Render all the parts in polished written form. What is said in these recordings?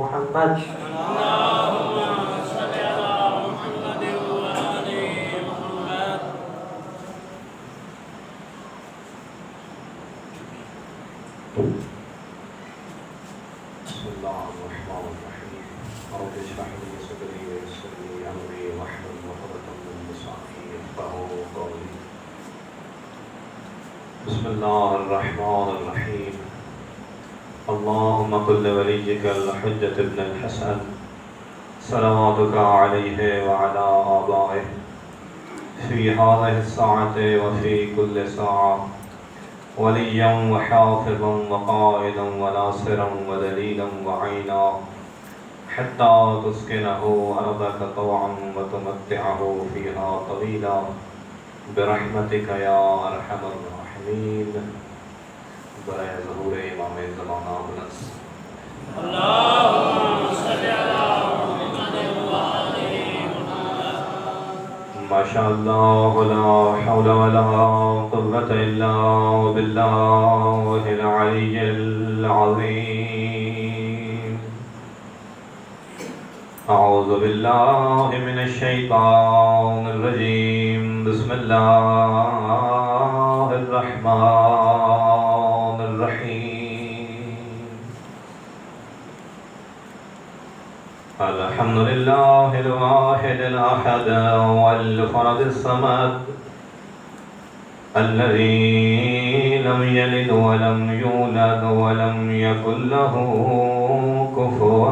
محمد اللهم صل على محمد وآل محمد. بسم الله الرحمن الرحيم رب اشرح لي صدري ويسر لي امري واحلل عقدة من لساني يفقهوا قولي. بسم الله الرحمن الرحيم. اللهم قل لوليك الحجة ابن الحسن صلواتك عليه وعلى آبائه في هذه الساعة وفي كل ساعة وليا وحافظا وقائدا وناصرا ودليلا وعينا حتى تسكنه أرضك طوعا وتمتعه فيها طويلا برحمتك يا أرحم الراحمين. برائے ظہور امام زمانہ بلند اللهم صل على محمد وآل محمد. ما شاء الله لا حول ولا قوة إلا بالله العلي العظيم. أعوذ بالله من الشيطان الرجيم. بسم الله الرحمن الرحيم. الحمد لله الواحد الأحد والفرد الصمد الذي لم يلد ولم يولد ولم يكن له كفوا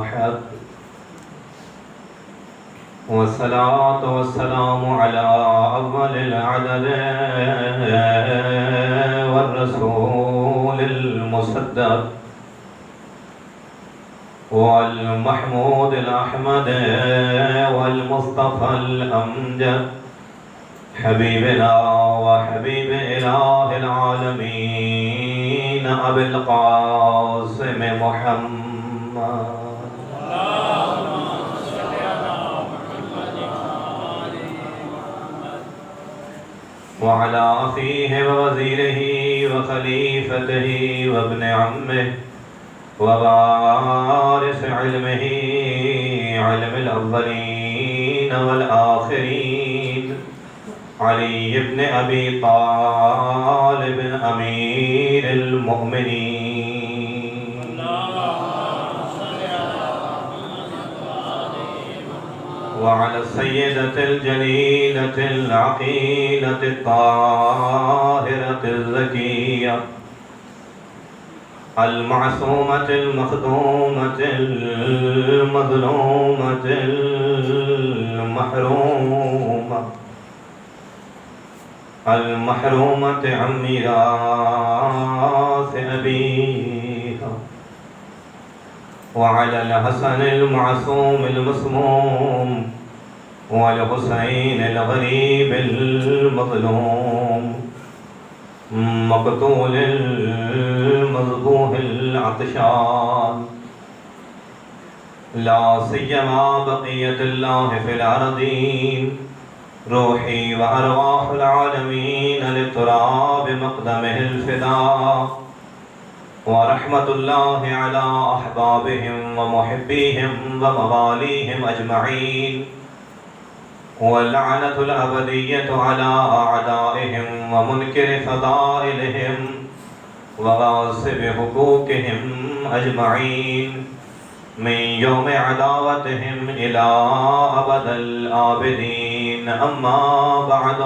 أحد. والصلاة والسلام على أول العدد والرسول المصدق والمحمود الأحمد والمصطفى الأمجد حبيبنا وحبيب إله العالمين أبي القاسم محمد. وعلى أخيه ووزيره وخليفته وابن عمه ووارث علمه علم الأولين والآخرين علي بن أبي طالب أمير المؤمنين. وعلى السيدة الجليلة العقيلة الطاهرة الزكية المعصومة المخدومة المظلومة المحرومة عن ميراث أبيها. وعلى الحسن المعصوم المسموم والحسين الغريب المظلوم مقتول المذبوح العطشان لا سيما بقية الله في الأرضين روحي وأرواح العالمين لتراب مقدمه الفداء. ورحمة الله على أحبابهم ومحبيهم ومواليهم أجمعين. واللعنة الأبدية على أعدائهم ومنكر فضائلهم وغاصب حقوقهم أجمعين من يوم عداوتهم إلى أبد الآبدين. أما بعد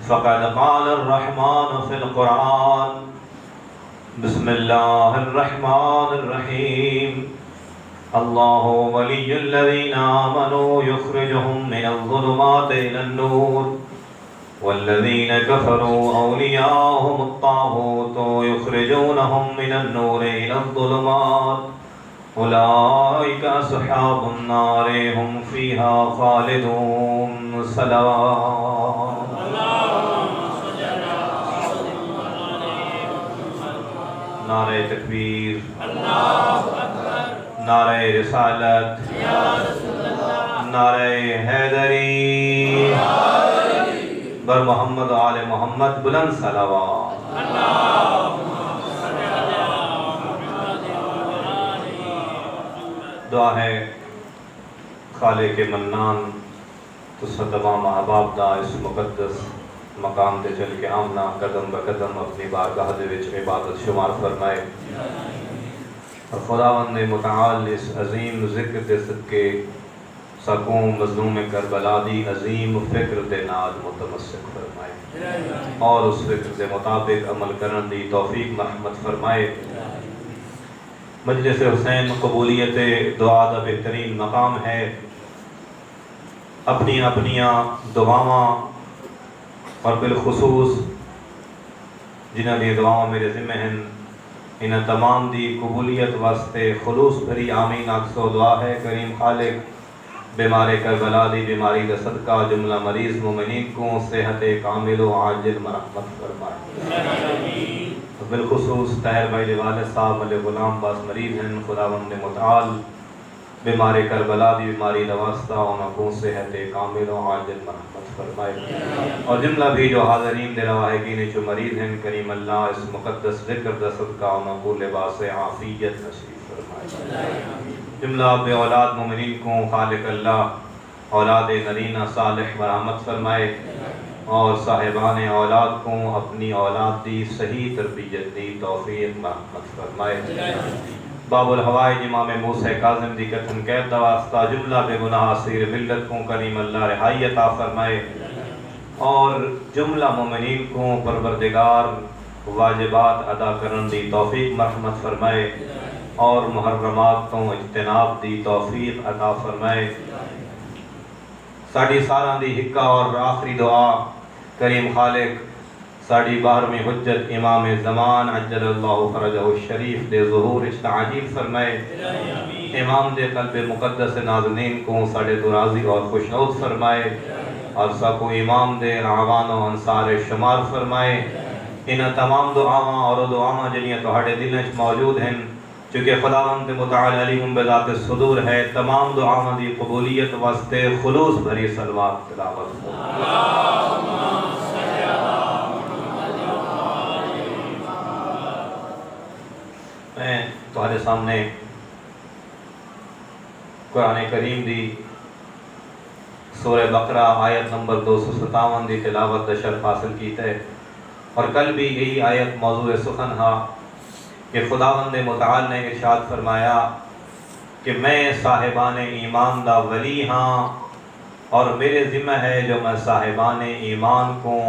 فقد قال الرحمن في القرآن بسم الله الرحمن الرحيم. الله ولي الذين آمنوا يخرجهم من الظلمات إلى النور والذين كفروا أولياءهم الطاغوت يخرجونهم من النور إلى الظلمات أولئك أصحاب النار هم فيها خالدون. صلوات. نعرہ تکبیر، نعرہ رسالت، نعرہ حیدری، بر محمد آل محمد بلند صلوات. دعا ہے خالق منان تو تمام احباب دا اس مقدس مقام تے چل کے آمنا قدم بقدم اپنی بارگاہ دے وچ عبادت شمار فرمائے اور خداوند متعال اس عظیم ذکر دے صدقے سکوں مظلوم کربلا دی عظیم فکر دے نال متمسک فرمائے اور اس فکر دے مطابق عمل کرن دی توفیق مرحمت فرمائے۔ مجلس حسین قبولیت دعا دا بہترین مقام ہے۔ اپنی دعاواں اور بالخصوص جنہاں دی دعاواں میرے ذمہ ہیں انہاں تمام دی قبولیت واسطے خلوص بھری آمین آکسو دعا ہے۔ کریم خالق بیمار کربلا دی بیماری دا صدقہ جملہ مریض مومنین کو صحت کامل و عاجل مرحمت فرمائے۔ بالخصوص طاہر بھائی دے والد صاحب علیہ غلام باس مریض ہیں، خداوند متعال بیمار کربلا دی بیماری دا واسطہ انہاں کو صحت کامل و عاجل مرحمت فرمائے۔ اور جملہ بھی جو حاضرین دے رواحقین جو مریض ہیں کریم اللہ اس مقدس ذکر دا صدقہ انہاں کو لباس عافیت نصیب فرمائے۔ جملہ بے اولاد مومنین کو خالق اللہ اولاد نرینہ صالح مرحمت فرمائے اور صاحبان اولاد کو اپنی اولاد دی صحیح تربیت دی توفیق مرحمت فرمائے۔ باب الحوائج امام موسیٰ کاظم دی کتن قید دا واسطہ جملہ بے گناہ اسیر ملت کو کریم اللہ رہائی عطا فرمائے اور جملہ مومنین کو پروردگار واجبات ادا کرن دی توفیق مرحمت فرمائے اور محرمات تو اجتناب دی توفیق عطا فرمائے۔ ساڑی ساراں دی حقہ اور آخری دعا کریم خالق ساڑی 12ویں حجت امام زمان عجل اللہ فرجہ الشریف دے ظہور تعجیل فرمائے۔ امام دے قلب مقدس نازنین کو ساڑے تو راضی اور خوشنود فرمائے اور سکو امام دے اعوان و انصار شمار فرمائے۔ انہاں تمام دعاواں اور دعاواں جنیاں توہاڑے دلیں موجود ہیں چونکہ خداوند متعال علیہم بذات الصدور ہے۔ تمام دعاواں دی قبولیت واسطے خلوص بھری صلوات تلاوت ہو۔ میں تمہارے سامنے قرآن کریم دی سورہ بقرہ آیت نمبر 257 دی تلاوت دا شرف حاصل کیتا ہے اور کل بھی یہی آیت موضوع سخن ہا کہ خداوند متعال نے ارشاد فرمایا کہ میں صاحبان ایمان دا ولی ہاں اور میرے ذمہ ہے جو میں صاحبان ایمان کو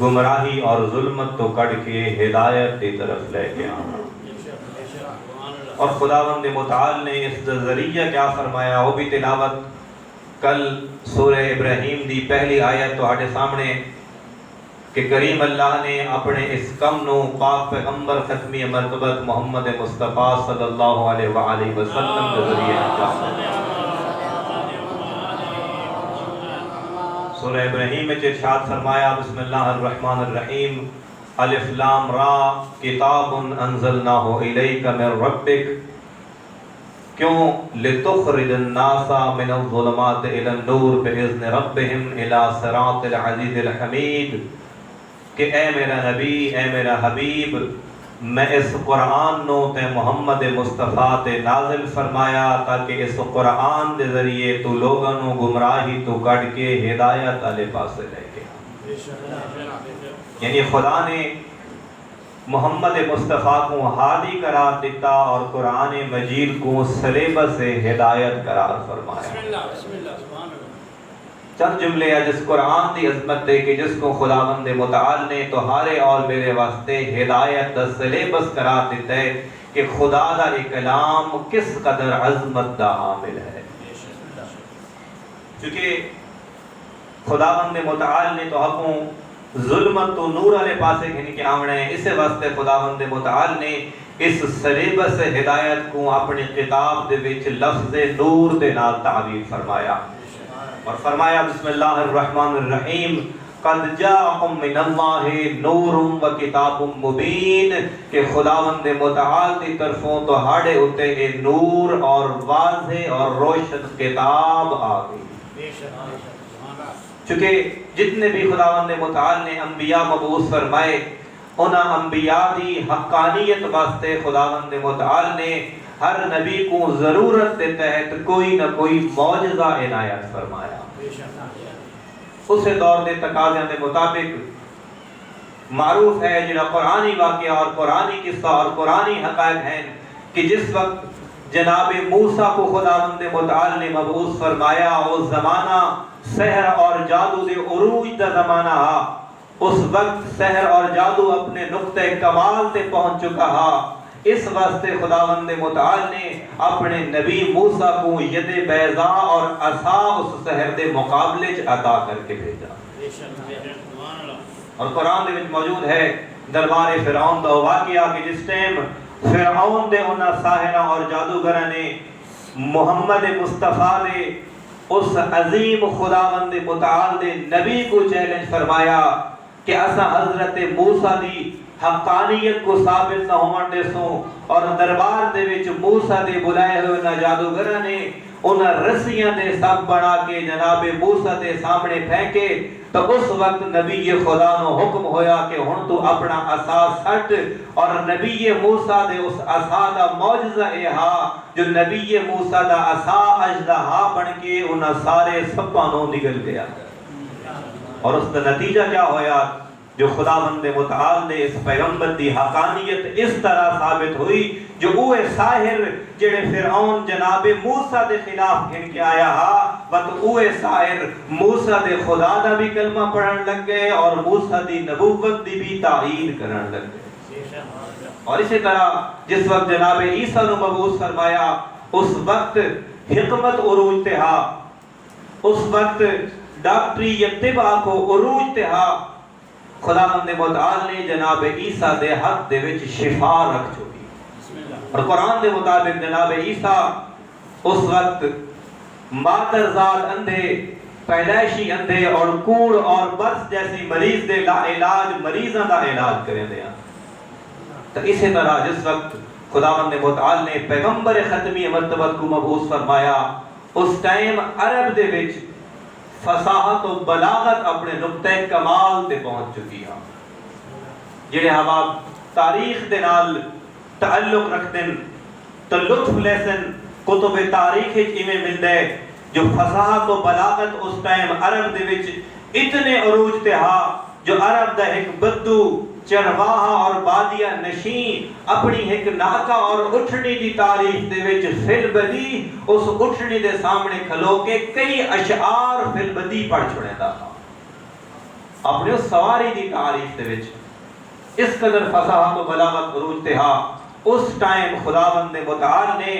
گمراہی اور ظلمت تو کڑ کے ہدایت کی طرف لے کے آنا۔ اور خداوند متعال نے اس ذریعہ کیا فرمایا وہ بھی تلاوت کل سورہ ابراہیم دی پہلی آیت تو ہاڑے سامنے کہ کریم اللہ نے اپنے اس کم نو پاک پیغمبر ختمی مرتبت محمد مصطفیٰ صلی اللہ علیہ وآلہ وسلم کے ذریعے انجام۔ سورہ ابراہیم میں ارشاد فرمایا بسم اللہ الرحمن الرحیم الف لام را کتاب انزلناہ الیک من ربک کیوں لتخرج الناس من الظلمات الى النور باذن ربہم الى صراط العزیز الحمید کہ اے میرا نبی اے میرا حبیب میں اس قرآن نو تے محمد مصطفیٰ تے نازل فرمایا تاکہ اس قرآن دے ذریعے تو لوگاں نو گمراہی تو کٹ کے ہدایت والے پاسے لے کے یعنی خدا نے محمد مصطفیٰ کو ہادی قرار دیتا اور قرآن مجید کو سلیبس ہدایت قرار فرمایا۔ چند جملے ہیں جس قرآن دی عظمت دے کہ جس کو خداوند متعال نے تمہارے اور میرے واسطے ہدایت دا سلیبس قرار دیتا ہے کہ خدا دا کلام کس قدر عظمت دا حامل ہے۔ چونکہ خداوند متعال نے تو حقوں ظلمت تو نور والے پاسے گھن کے آمنے ہیں، اسے واسطے خداوند متعال نے اس سلیبس ہدایت کو اپنی کتاب دے وچ لفظ نور دے نال تعبیر فرمایا اور فرمایا بسم اللہ الرحمن الرحیم قد جاءکم من اللہ نور و کتاب مبین کہ خداوند متعال دی طرفوں تو ہاڑے ہوتے اے نور اور واضح اور روشن کتاب آ گئی۔ چونکہ جتنے بھی خداوند متعال نے انبیاء مبعوث فرمائے انہاں انبیاء دی حقانیت واسطے خداوند متعال نے ہر نبی کو ضرورت کے تحت کوئی نہ کوئی معجزہ عنایت فرمایا۔ اسے دور دے تقاضے کے مطابق معروف ہے جڑا قرآنی واقعہ اور قرآنی قصہ اور قرآنی حقائق ہیں کہ جس وقت جناب موسیٰ کو خداوند متعال نے مبعوث فرمایا وہ زمانہ سحر اور جادو دے عروج دا زمانہ ہا۔ اس وقت سحر اور جادو اپنے نقطہ کمال تے پہنچ چکا ہا۔ اس واسطے خداوند متعال نے اپنے نبی موسیٰ کو ید بیضاء اور عصا اس سحر دے مقابلے عطا کر کے بھیجا۔ اور قرآن دے وچ موجود ہے دربار فرعون دا واقعہ کہ جس ٹائم فرعون دے انہاں ساحراں اور جادوگراں نے محمد مصطفیٰ دے اس عظیم خداوند متعال دے نبی کو چیلنج فرمایا کہ اسا حضرت موسیٰ دی حقانیت کو ثابت نہ ہون دے سوں، اور دربار دے وچ موسیٰ دے بلائے ہوئے نہ جادوگراں نے انہاں رسیاں دے سب بنا کے جناب موسیٰ دے سامنے پھینکے، تو اس وقت نبی خدا نو حکم ہویا کہ ہن تو اپنا عصا سٹ، اور نبی موسیٰ دے اس عصا دا معجزہ اے ہا جو نبی موسیٰ دا عصا اژدہا بن کے انہاں سارے سپاں نو نگل گیا۔ اور اس کا نتیجہ کیا ہویا جو خداوند متعال نے اس پیغمبر دی حقانیت اس طرح ثابت ہوئی جو اوہ ساحر جڑے فرعون جناب موسیٰ دے خلاف گھن کے آیا ہا، وقت اوہ ساحر موسیٰ دے خدا دا بھی کلمہ پڑھن لگ گئے اور موسیٰ دی نبوت دی بھی تائید کرن لگ گئے۔ اور اسی طرح جس وقت جناب عیسیٰ نو مبعوث فرمایا اس وقت حکمت عروج تے ہا، اس وقت ڈاکٹری یا طب کو عروج تے ہا۔ خداوند متعال نے جناب عیسیٰ دے حق دے وچ شفا رکھ چکی، اور قرآن دے مطابق جناب عیسیٰ اس وقت مادرزاد اندھے، پیدائشی اندھے اور کوڑ اور برس جیسی مریض دے لا علاج مریضاں دا علاج کریں دیا۔ تو اسی طرح جس وقت خداوند متعال نے پیغمبر ختمی مرتبت کو مبعوث فرمایا اس ٹائم عرب دے وچ فصاحت و بلاغت اپنے نقطہ کمال تے پہنچ چکی ہاں۔ جڑے حباب تاریخ دے نال تعلق رکھتے ہیں تو لطف لیسن کتب تاریخ ایویں ملدے جو فصاحت و بلاغت اس ٹائم عرب دے وچ اتنے عروج تے ہا جو عرب دا ایک بدو چرواہا اور بادیہ نشین اپنی ایک ناکا اور اٹھنی دی تاریخ دے وچ فل بدی اس اٹھنی دے سامنے کھلو کے کئی اشعار فل بدی پڑھ چھوڑے دا اپنے اس سواری دی تاریخ دے وچ اس قدر فصاحت و بلاغت عروج تے ہا۔ اس ٹائم خداوند متعال نے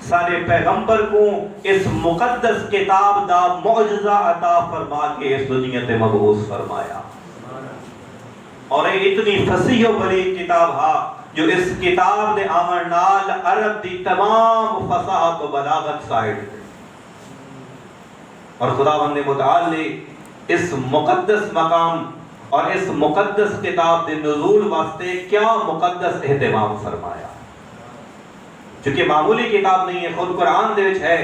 سارے پیغمبر کو اس مقدس کتاب دا معجزہ عطا فرما کے اس دنیا تے مبعوث فرمایا، اور اتنی فصیح و بلیغ کتاب ہا جو اس کتاب دے آمن نال عرب دی تمام فصاحت و بلاغت سائڈ، اور خداوند متعال نے اس مقدس مقام اور اس مقدس کتاب دے نزول واسطے کیا مقدس اہتمام فرمایا، چونکہ معمولی کتاب نہیں ہے، خود قرآن دے وچ ہے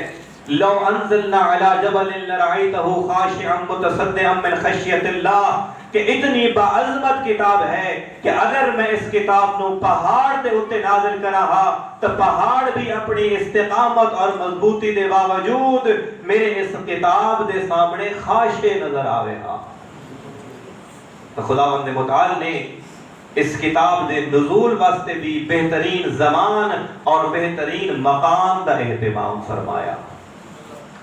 لو انزلنا علی جبل لرأیتہ خاشعا متصدعا من خشیت اللہ، کہ اتنی باعظمت کتاب ہے کہ اگر میں اس کتاب نو پہاڑ دے اتے نازل کرا ہا تو پہاڑ بھی اپنی استقامت اور مضبوطی دے باوجود میرے اس کتاب دے سامنے خاشع نظر آوے ہا۔ تو خداوند متعال نے اس کتاب دے نزول واسطے بھی بہترین زمان اور بہترین مقام دا اہتمام فرمایا،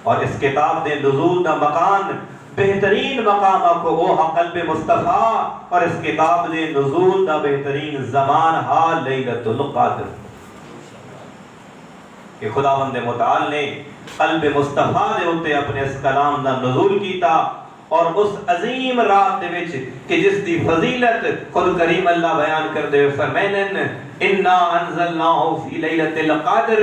اور اس کتاب دے نزول دا مکان بہترین مقام کو وہ قلب مصطفیٰ، اور اس کتاب دے نزول دا بہترین زمان ہا لیلۃ القدر، کہ خداوند متعال نے قلب مصطفیٰ دے اتے اپنے اس کلام دا نزول کیتا، اور اس عظیم رات دے وچ کہ جس دی فضیلت خود کریم اللہ بیان کر دے فرمائن انا انزلناہ فی لیلۃ القدر،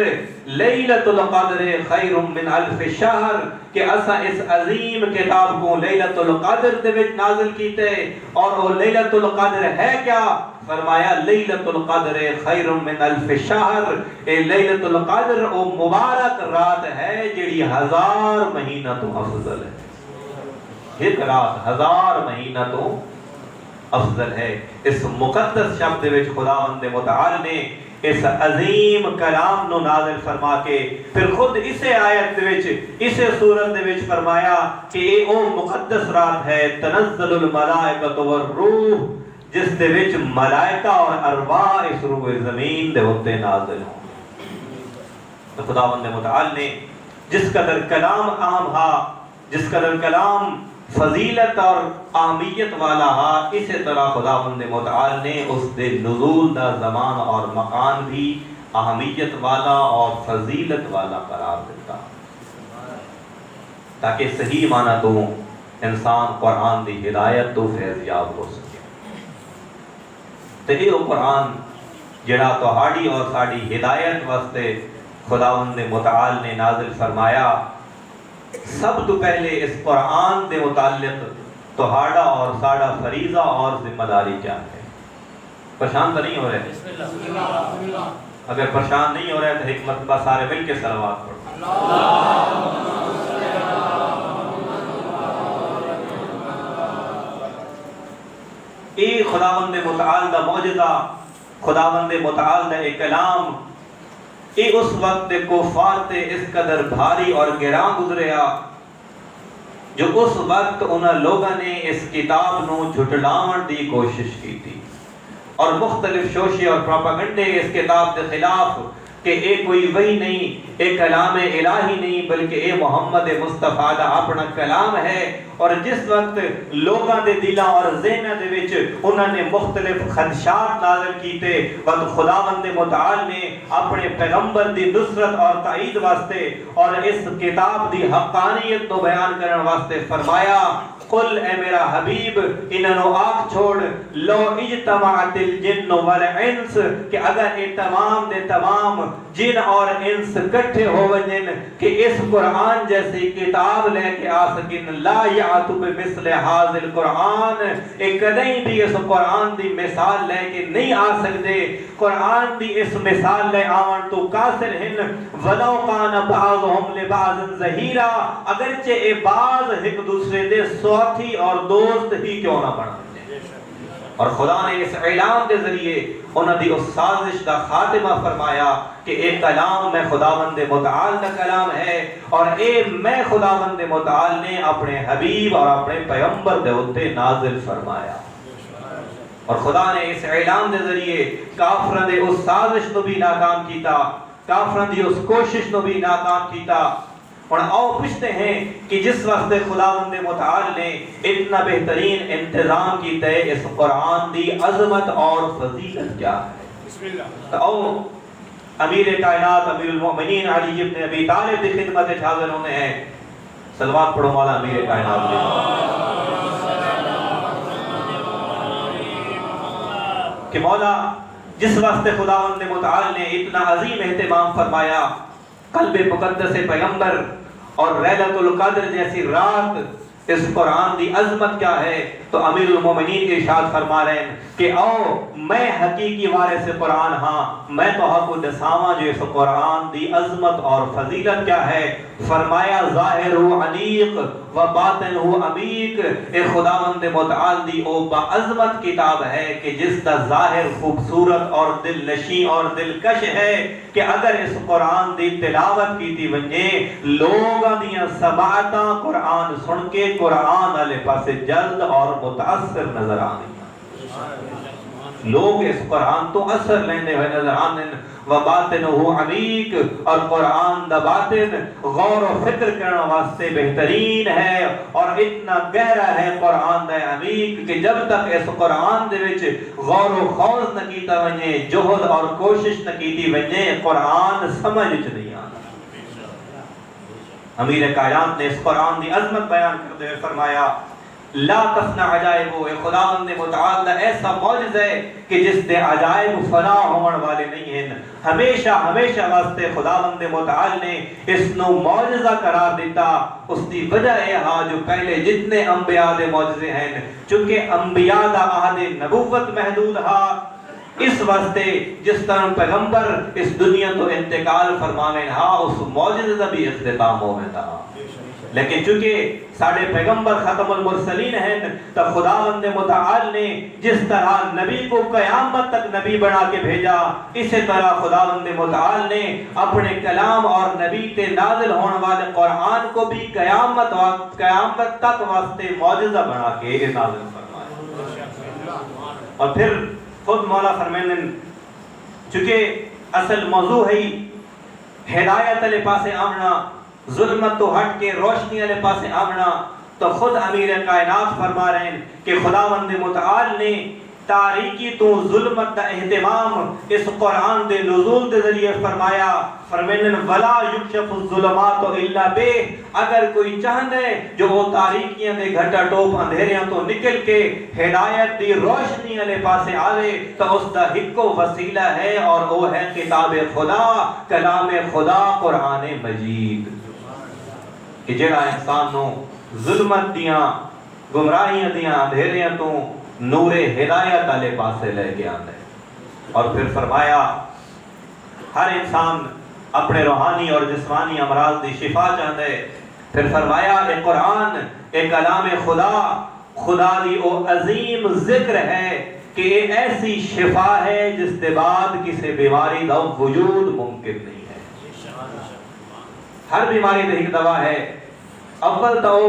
لیلۃ القدر خیر من الف شہر، کہ اسا اس عظیم کتاب کو لیلۃ القدر دے وچ نازل کیتے، اور وہ لیلۃ القدر ہے کیا؟ فرمایا لیلۃ القدر خیر من الف شہر، اے لیلۃ القدر او مبارک رات ہے جڑی 1000 مہینہ تو افضل ہے، ایک رات 1000 مہینہ تو افضل ہے۔ اس مقدس شبد وچ خداوند متعال نے اس عظیم کلام نو نازل فرما کے پھر خود اسے آیت وچ اسے سورت دے وچ فرمایا کہ اے او مقدس رات ہے تنزل الملائکۃ والروح، جس دے وچ ملائکہ اور ارواح اس روئے زمین دے اوتے نازل ہوں۔ تو خداوند متعال نے جس قدر کلام عام ہا، جس قدر کلام فضیلت اور اہمیت والا ہا، اسی طرح خداوند متعال نے اس دے نزول دا زمان اور مکان بھی اہمیت والا اور فضیلت والا قرار دیتا، تاکہ صحیح معنی تو انسان قرآن دی ہدایت تو فیضیاب ہو سکے۔ تو یہ قرآن جڑا تہاڑی اور ساڑی ہدایت واسطے خداوند متعال نے نازل فرمایا، سب تو پہلے اس قرآن دے متعلق تہاڑا اور ساڑا فریضہ اور ذمہ داری کیا ہے؟ پریشان تو نہیں ہو رہے؟ اگر پریشان نہیں ہو رہے تو ایک مرتبہ سارے مل کے صلوات پڑھو۔ اے خداوند متعال دا معجزہ، خداوند متعال دا کلام، اے اس وقت کفار تے اس قدر بھاری اور گراں گزریا جو اس وقت انہاں لوگاں نے اس کتاب نو جھٹلاون دی کوشش کی تھی، اور مختلف شوشے اور پروپیگنڈے اس کتاب کے خلاف کہ اے کوئی وحی نہیں، اے کلام الہی نہیں، بلکہ اے محمد مصطفیٰ دا اپنا کلام ہے۔ اور جس وقت لوگاں دے دلاں اور ذہناں دے وچ انہاں نے مختلف خدشات نازل کیتے، وقت خداوند متعال نے اپنے پیغمبر دی نصرت اور تائید واسطے اور اس کتاب دی حقانیت کو بیان کرنے واسطے فرمایا، قل اے میرا حبیب انہوں آنکھ چھوڑ، لو اجتماعت الجن والانس، کہ اگر یہ تمام دے تمام جن اور انس کٹھے ہو ونجن کہ اس قرآن جیسی کتاب لے کے آ سکن، لا یعتو بمثل حاضر قرآن، ایک کدیں بھی اس قرآن دی مثال لے کے نہیں آ سکتے۔ قرآن دی اس مثال لے آون تو قاصر ہن، ولو کان بعضهم لبعض ظہیرا، اگرچہ اے بعض ایک دوسرے دے ساتھی اور دوست ہی کیوں نہ بن۔ اور خدا نے اس اعلان کے ذریعے انہوں دی اس سازش کا خاتمہ فرمایا کہ اے کلام میں خداوند متعال کا کلام ہے، اور اے میں خداوند متعال نے اپنے حبیب اور اپنے پیغمبر دے اوتے نازل فرمایا۔ اور خدا نے اس اعلان کے ذریعے کافروں دے اس سازش کو بھی ناکام کیتا، کافروں دی اس کوشش کو بھی ناکام کیتا۔ اور آؤ پوچھتے ہیں کہ جس وقت خداوند متعال نے اتنا بہترین انتظام کیتا ہے، اس قرآن دی عظمت اور فضیلت کیا ہے؟ تو آؤ امیر کائنات امیر المؤمنین علی ابن ابی طالب کی خدمت حاضر ہونے ہیں۔ صلوات پڑھو مولا امیر کائنات نے کہ مولا جس وقت خداوند متعال نے اتنا عظیم اہتمام فرمایا، قلب مقدس پیغمبر اور لیلۃ القدر جیسی رات، اس قرآن دی عظمت کیا ہے؟ تو امیر المومنین کے ارشاد فرما رہے ہیں کہ او میں حقیقی وارث قرآن ہاں، میں تو کو دساواں جو اس قرآن دی عظمت اور فضیلت کیا ہے۔ فرمایا ظاہر ہو علیق و باطن ہو عمیق، اے خداوند متعال دی او با عظمت کتاب ہے کہ جس دا ظاہر خوبصورت اور دل نشیں اور دلکش ہے کہ اگر اس قرآن دی تلاوت کیتی ونجے لوگاں دیاں سماعتاں قرآن سن کے قرآن والے پاسے جلد اور متاثر نظر آنے، لوگ اس قرآن تو اثر لیندے ہوئے نظر آنے۔ وَبَاطِنُهُ عَمِيقٌ، اور قرآن دا باطن غور و فکر کرنا واسطے بہترین ہے اور اتنا گہرا ہے قرآن دا عمیق کہ جب تک اس قرآن دے وچ غور و خوض نہ کیتا ونجے، جہد اور کوشش نہ کیتی ونجے، قرآن سمجھ نہیں آنا۔ امیر کائنات نے اس قرآن دی عظمت بیان کرتے ہوئے فرمایا لا تفنا عجائبو، اے خداوند متعال دا ایسا معجزہ ہے کہ جس دے عجائب فنا ہون والے نہیں ہیں۔ ہمیشہ ہمیشہ واسطے خداوند متعال نے اس نو معجزہ قرار دیتا۔ اس دی وجہ ہے ہاں جو پہلے جتنے انبیاء دے معجزے ہیں، چونکہ انبیاء دا عہد نبوت محدود ہا، اس واسطے جس طرح پیغمبر اس دنیا تو انتقال فرمانے ہاں، اس معجزہ دا بھی اختتام ہوئے تھا۔ لیکن چونکہ ساڑھے پیغمبر ختم المرسلین ہیں تو خداوند متعال نے جس طرح نبی کو قیامت تک نبی بنا کے بھیجا، اسی طرح خداوند متعال نے اپنے کلام اور نبی تے نازل ہونے والے قرآن کو بھی قیامت تک واسطے معجزہ بنا کے نازل فرمایا۔ اور پھر خود مولا فرمائیں چونکہ اصل موضوع ہے ہدایت علیہ پاسے آمنا، ظلمت تو ہٹ کے روشنی علیہ پاسے آمنا، تو خود امیر کائنات فرما رہے ہیں کہ خداوند متعال نے تاریکی تو ظلمت دا اہتمام اس قرآن دے نزول دے ذریعے فرمایا۔ فرمائن ولا یکشف الظلمات الا بہ، اگر کوئی چاہندے جو وہ تاریکیاں دے گھٹا ٹوپ اندھیریاں تو نکل کے ہدایت دی روشنی علیہ پاسے آوے تو اس دا ہکو وسیلہ ہے، اور وہ ہے کتاب خدا، کلام خدا، قرآن مجید، کہ جڑا انسان نو ظلمت دیاں گمراہیاں دیاں اندھیریاں تو نور ہدایت والے پاسے لے کے آتا ہے۔ اور پھر فرمایا ہر انسان اپنے روحانی اور جسمانی امراض دی شفا چاہتا ہے۔ پھر فرمایا اے قرآن، اے کلام خدا، خدا دی او عظیم ذکر ہے کہ یہ ایسی شفا ہے جس کے بعد کسی بیماری دا وجود ممکن نہیں ہے۔ ہر بیماری دی ایک دوا ہے، اول تو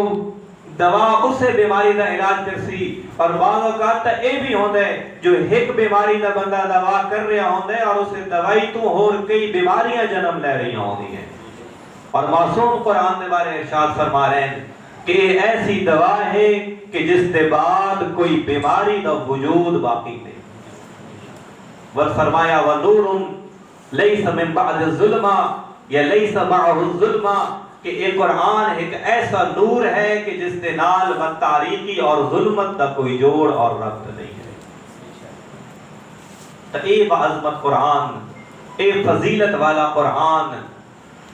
دوا اسے بیماری دا علاج کرسی، اور بعض اوقات اے بھی ہوندے جو ایک بیماری دا بندہ دوا کر رہا ہوندے اور اسے دوائی تو اور کئی بیماریاں جنم لے رہی ہوندی ہیں۔ اور معصوم قرآن دے بارے ارشاد فرما رہے ہیں کہ یہ ایسی دوا ہے کہ جس کے بعد کوئی بیماری دا وجود باقی نہیں۔ وہ فرمایا وَنُورٌ لَيْسَ مِن بَعْدِ الظُّلْمَ یا لَيْسَ مَعَهُ الظُّلْمَ، کہ یہ قرآن ایک ایسا نور ہے کہ جس کے نال تاریکی اور ظلمت کا کوئی جوڑ اور ربط نہیں ہے۔ تو اے بعظمت قرآن، اے فضیلت والا قرآن،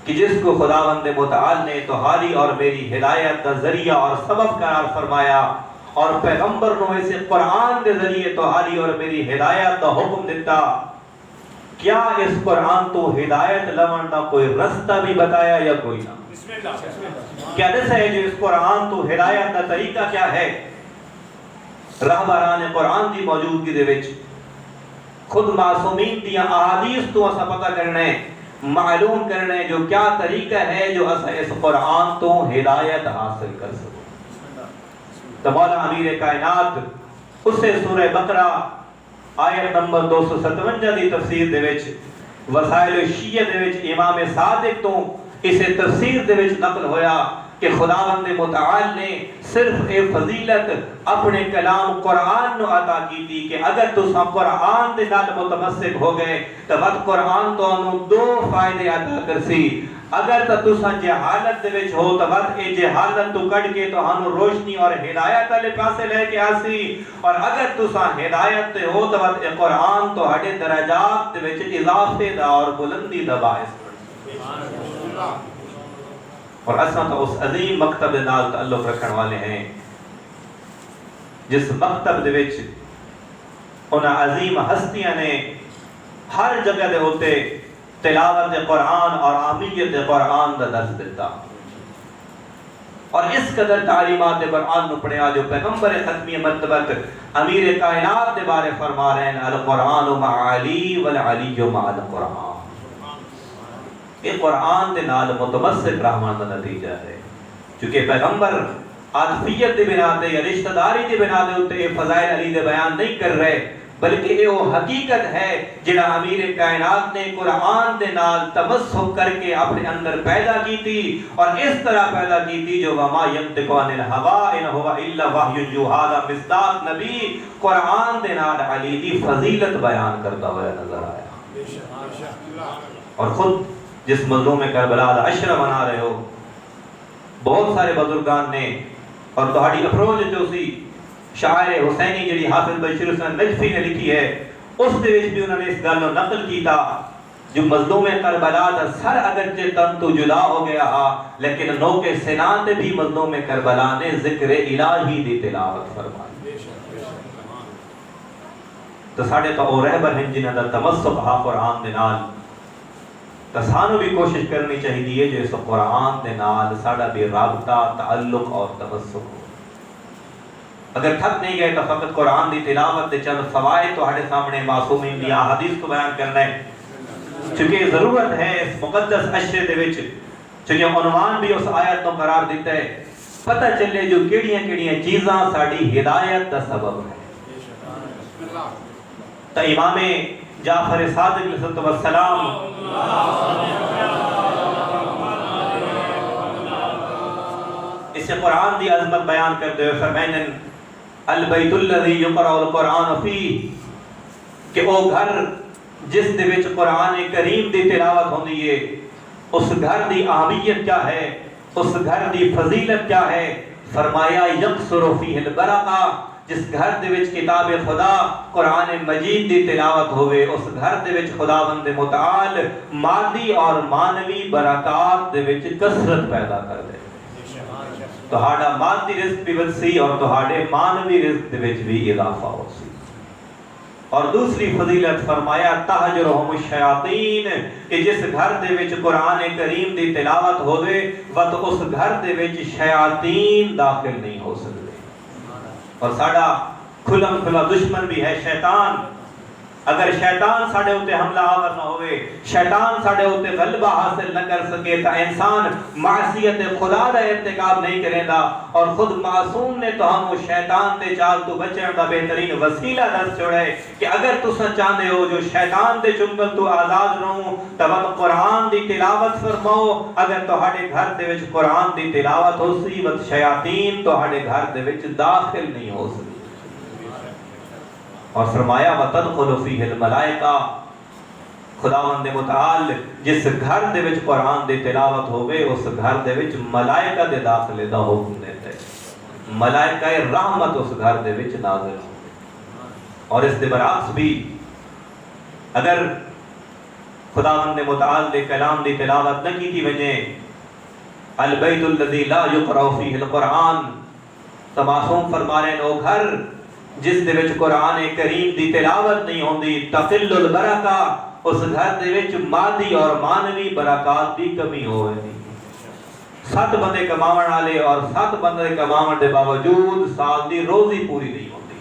کہ جس کو خداوند متعال نے تمہاری اور میری ہدایت کا ذریعہ اور سبب قرار فرمایا، اور پیغمبر نے اسے قرآن کے ذریعے تمہاری اور میری ہدایت کا حکم دیتا۔ کیا اس قرآن تو ہدایت لمن کا کوئی رستہ بھی بتایا یا کوئی نہ؟ کیا دس ہے جو اس قرآن تو ہدایت کا طریقہ کیا ہے؟ رہبران قرآن دی موجودگی دے وچ خود معصومین دیاں احادیث تو اسا پتہ کرنے، معلوم کرنے جو کیا طریقہ ہے جو اسا اس قرآن تو ہدایت حاصل کر سکو۔ تو مولا امیر کائنات اسے سورہ بقرہ آیت نمبر 257 دی تفسیر دے وچ وسائل الشیعہ دے وچ امام صادق تو اسے تفسیر دے وچ نقل ہویا کہ خداوند متعال نے صرف اے فضیلت اپنے کلام قرآن نو عطا کی تھی کہ اگر تساں قرآن دے نال متمسک ہو گئے تو وقت قرآن تو انہوں دو فائدے عطا کرسی۔ اگر تساں جہالت دے وچ ہو تو وقت اے جہالت تو کٹ کے تو انہوں روشنی اور ہدایت والے پاسے لے کے آسی، اور اگر تساں ہدایت تے ہو تو وقت اے قرآن تو ہڈے درجات دے وچ اضافے دا اور بلندی دا باعث بن۔ اور اساں تو اس عظیم مکتب نال تعلق رکھن والے ہیں جس مکتب دے وچ انہاں عظیم ہستیاں نے ہر جگہ دے ہوتے تلاوت قرآن اور عامیت قرآن دا درس دیتا، اور اس قدر تعلیمات قرآن نو پڑھیا جو پیغمبر ختمی مرتبت امیر کائنات دے بارے فرما رہے ہیں القرآن مع علی والعلی مع القرآن۔ یہ قرآن دے نال متمسک رحمان دا نتیجہ ہے، چونکہ پیغمبر عاطفیت دے بنا تے یا رشتہ داری دے بنا دے ہوتے فضائل علی دے بیان نہیں کر رہے، بلکہ یہ وہ حقیقت ہے جڑا امیر کائنات نے قرآن دے نال تمسک کر کے اپنے اندر پیدا کی تھی، اور اس طرح پیدا کی تھی جو وما ینطق عن الہوا ان هو الا وحی یوحی دا مصداق نبی قرآن دے نال علی دی فضیلت بیان کرتا ہوا نظر آیا۔ اور خود جس مظلوم کربلا دا عشرہ منا رہے ہو، بہت سارے بزرگان نے اور تہاڈی افروج جو سی شاعر حسینی جڑی حافظ بشیر حسین نجفی نے لکھی ہے، اس دے وچ بھی انہوں نے اس گل نو نقل کیتا جو مظلوم کربلا دا سر اگرچہ تن تو جدا ہو گیا ہا، لیکن نو کے سنان تے بھی مظلوم کربلا نے ذکر الہی دی تلاوت فرمائی۔ تو ساڈے تو او رہبر ہیں جنہاں دا تمسک ہا قرآن دے نال، تو سانو بھی کوشش کرنی چاہیے جو اس قرآن دے نال ساڈا بھی رابطہ تعلق اور تمسک ہو۔ اگر تھک نہیں گئے تو فقط قرآن دی تلاوت دے چند فوائد تہاڈے سامنے معصومین دی احادیث کو بیان کرنا ہے، چونکہ ضرورت ہے اس مقدس عشرے دے وچ، چونکہ عنوان بھی اس آیت کو قرار دیتا ہے، پتہ چلے جو کیڑیاں کیڑیاں چیزاں ساڈی ہدایت دا سبب ہے۔ تو امام جعفر صادق علیہ السلام اس قرآن دی عظمت بیان کرتے ہوئے فرمائیں البیت الذی یقرأ القرآن فیہ، کہ او گھر جس دے وچ قرآن کریم دی تلاوت ہوندی ہے، اس گھر دی اہمیت کیا ہے، اس گھر دی فضیلت کیا ہے؟ فرمایا یکثر فیہ البرکہ، جس گھر دے وچ کتاب خدا قرآن مجید دی تلاوت ہوئے، اس گھر دے وچ خداوند متعال مادی اور مانوی برکات دے وچ کثرت پیدا کر دے۔ تہاڈا مادی رزق بھی وسی اور تہاڈے مانوی رزق دے وچ بھی اضافہ ہو سی۔ اور دوسری فضیلت فرمایا تہجرہم الشیاطین، کہ جس گھر دے وچ قرآن کریم دی تلاوت ہوئے وقت اس گھر دے وچ شیاطین داخل نہیں ہو سکتے۔ اور ساڈا کھلم کھلا دشمن بھی ہے شیطان۔ اگر شیطان ساڈے اوتے حملہ آور نہ ہوئے، شیطان ساڈے اوتے غلبہ حاصل نہ کر سکے تو انسان معصیت خدا دا ارتکاب نہیں کرے گا، اور خود معصوم نے تو ہم شیطان دے چال تو بچن دا بہترین وسیلہ دس چھوڑے کہ اگر تساں چاہندے ہو جو شیطان دے چنگل تو آزاد رہو تو وقت قرآن دی تلاوت فرماؤ۔ اگر تہاڈے گھر دے وچ قرآن دی تلاوت ہو سی وقت شیاطین تہاڈے گھر دے وچ داخل نہیں ہو سکتے۔ اور فرمایا وَتَدْخُلُ فِيهِ الْمَلَائِكَةُ، خداوند متعال جس گھر دے وچ قرآن دی تلاوت ہوئے اس گھر دے وچ ملائکہ دے داخلے دا حکم دیتے، ملائکہ رحمت اس گھر دے وچ نازل ہوتے۔ اور اس دے برعکس بھی اگر خداوند متعال دے کلام دی تلاوت نہ کی وجے البیت الذی لا یقرأ فیہ القرآن، تو معصوم فرما رہے ہیں وہ گھر جس دے وچ قرآن کریم دی تلاوت نہیں ہوندی تقل البرکہ، اس گھر دے وچ مادی اور مانوی برکات دی کمی ہوئے دی۔ 7 بندے کماون والے اور 7 بندے کماون دے باوجود سال دی روزی پوری نہیں ہوندی،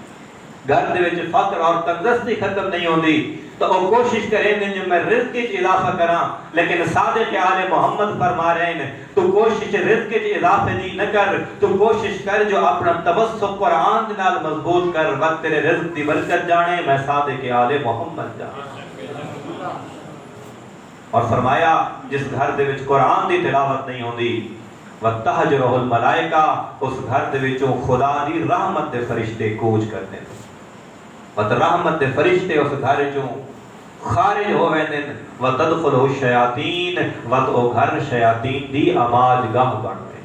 گھر دے وچ فقر اور تندرستی ختم نہیں ہوندی، تو وہ کوشش کریں گے جو میں رزق وچ اضافہ کراں، لیکن صادق آل محمد فرما رہے ہیں تو کوشش رزق وچ اضافے دی نہ کر، تو کوشش کر جو اپنا تمسک قرآن دے نال مضبوط کر، وقت تیرے رزق دی برکت جانے میں صادق آل محمد جانے۔ اور فرمایا جس گھر دے وچ قرآن دی تلاوت نہیں ہوندی وَتَہْجُرُهُ الْمَلَائِكَةُ، اس گھر دے وچوں خدا دی رحمت دے فرشتے کوچ کرتے ہیں، وت رحمت دے فرشتے اس گھر چوں خارج ہوئے دن وَتَدْخُلُهُ الشَّيَاطِينُ، وت او گھر شیاطین دی آماج گاہ بن گئے۔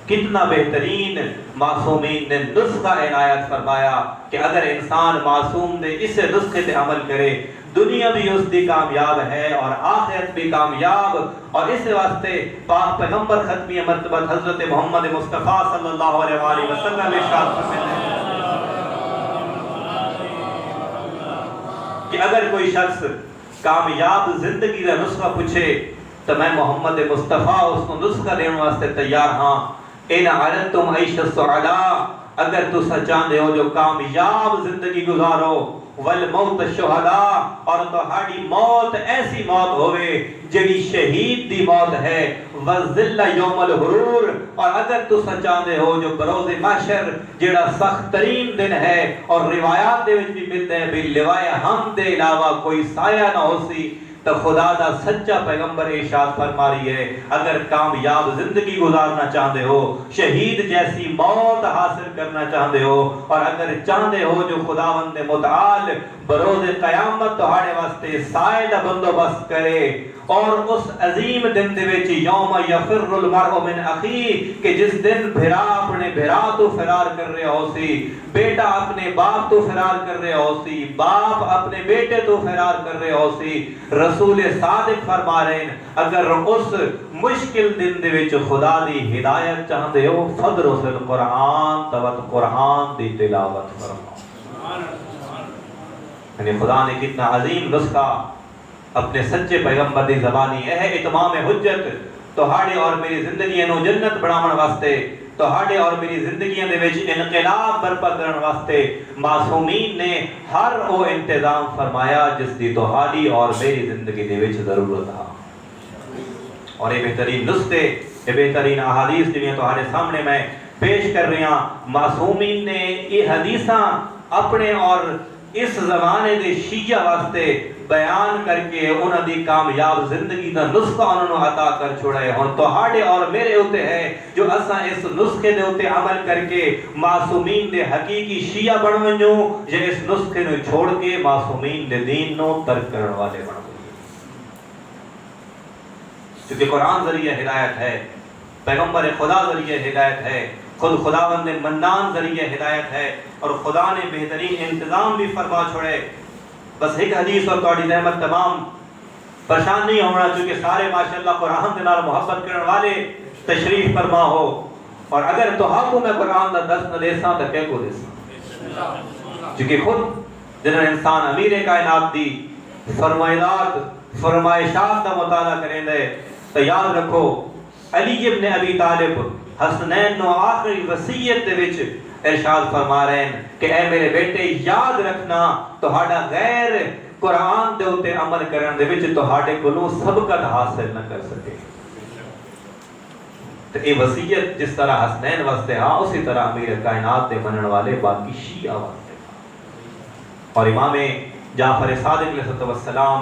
کتنا بہترین معصومین نے نسخہ عنایت فرمایا کہ اگر انسان معصوم دے اس نسخے تے عمل کرے دنیا بھی اس دی کامیاب ہے اور آخرت بھی کامیاب۔ اور اس واسطے پاک پیغمبر ختمی مرتبہ حضرت محمد مصطفیٰ صلی اللہ علیہ وآلہ وسلم ارشاد فرماتے ہیں کہ اگر کوئی شخص کامیاب زندگی کا نسخہ پوچھے تو میں محمد مصطفیٰ اس کو نسخہ دینے واسطے تیار ہاں۔ ان عَلَنْتُمْ عَيْشَ السُّعَدَاء، اگر تو چاہتے ہو جو کامیاب زندگی گزارو، والموت الشہداء، اور تہاڈی موت ایسی موت ہوئے جڑی شہید دی موت ہے، والذل یوم الحرور، اور اگر تو چاہتے ہو جو بروز محشر جڑا سخت ترین دن ہے، اور روایات دے وچ بھی ملتے ہیں بھی لوائے ہم دے علاوہ کوئی سایہ نہ ہو سی، تو خدا دا سچا پیغمبر ارشاد فرما رہی ہے اگر کامیاب زندگی گزارنا چاہتے ہو، شہید جیسی موت حاصل کرنا چاہتے ہو، اور اگر چاہتے ہو جو خداوند متعال بروز قیامت تہاڈے واسطے سائے دا بندوبست کرے، اور اس عظیم دن دے وچ یوم یفر المرء من اخیہ، کہ جس دن بھرا اپنے بھرا تو فرار کر رہے ہو سی، بیٹا اپنے باپ تو فرار کر رہے ہو سی، باپ اپنے بیٹے تو فرار کر رہے ہو سی، رسول صادق فرما رہے ہیں اگر اس مشکل دن دے وچ خدا دی ہدایت چاہتے ہو فدرس القرآن، توت قرآن دی تلاوت فرماؤ۔ یعنی خدا نے کتنا عظیم نسخہ اپنے سچے پیغمبر دی زبانی اے اتمام حجت تہاڈے اور میری زندگیاں نو جنت بناون واسطے تہاڈے اور میری زندگیاں دے وچ انقلاب برپا کرن واسطے معصومین نے ہر او انتظام فرمایا جس دی تہاڈی اور میری زندگی دے وچ ضرورت ہے. اور یہ بہترین نسخے یہ بہترین احادیث جنہیں تہاڈے سامنے میں پیش کر رہے ہیں. معصومین نے یہ حدیثاں اپنے اور اس زمانے دے شیعہ واسطے بیان کر کے انہاں دی کامیاب زندگی دا نسخہ انہوں نے عطا کر چھوڑا ہے. اور تہاڈے اور میرے ہوتے ہے جو اساں اس نسخے دے ہوتے عمل کر کے معصومین دے حقیقی شیعہ بن ونجوں یا اس نسخے نو چھوڑ کے معصومین دے دین نو ترک کرن والے بن ونجوں. کیونکہ قرآن ذریعہ ہدایت ہے، پیغمبر خدا ذریعہ ہدایت ہے، خود خداوند منان ذریعہ ہدایت ہے، اور خدا نے بہترین انتظام بھی فرما چھوڑے. بس ایک حدیث اور تہاڈی رحمت تمام پریشان نہیں ہونا چونکہ سارے ماشاءاللہ قرآن دے نال محبت کرن والے تشریف فرما ہو. اور اگر تہاکوں میں قرآن دا درس نہ دیساں تو کیا کو دیساں، چونکہ خود جنہاں انسان امیر کائنات دی فرمائشات دا مطالعہ کریں دے تو یاد رکھو علی ابن ابی طالب حسنین نو آخری وصیت دے وچ ارشاد فرما رہے ہیں کہ اے میرے بیٹے یاد رکھنا تہاڈا غیر قرآن دے اوتے عمل کرن دے وچ تہاڈے کولوں سبقت حاصل نہ کر سکے. تو یہ وصیت جس طرح حسنین واسطے ہاں اسی طرح امیر کائنات دے منن والے باقی شیعہ واسطے. اور امام جعفر صادق علیہ السلام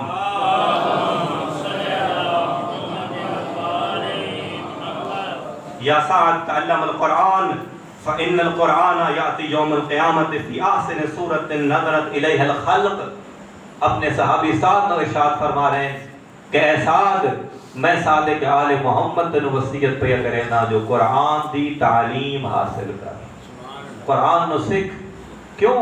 یا سعد تعلم القرآن فإن القرآن یأتی یوم القیامت فی احسن صورت نظرت الیہ الخلق. اپنے صحابی سعد نو ارشاد فرما رہے ہیں کہ اے سعد میں صادق آل محمد تنو وصیت پہ کرنا جو قرآن دی تعلیم حاصل کر، قرآن نو سکھ. کیوں؟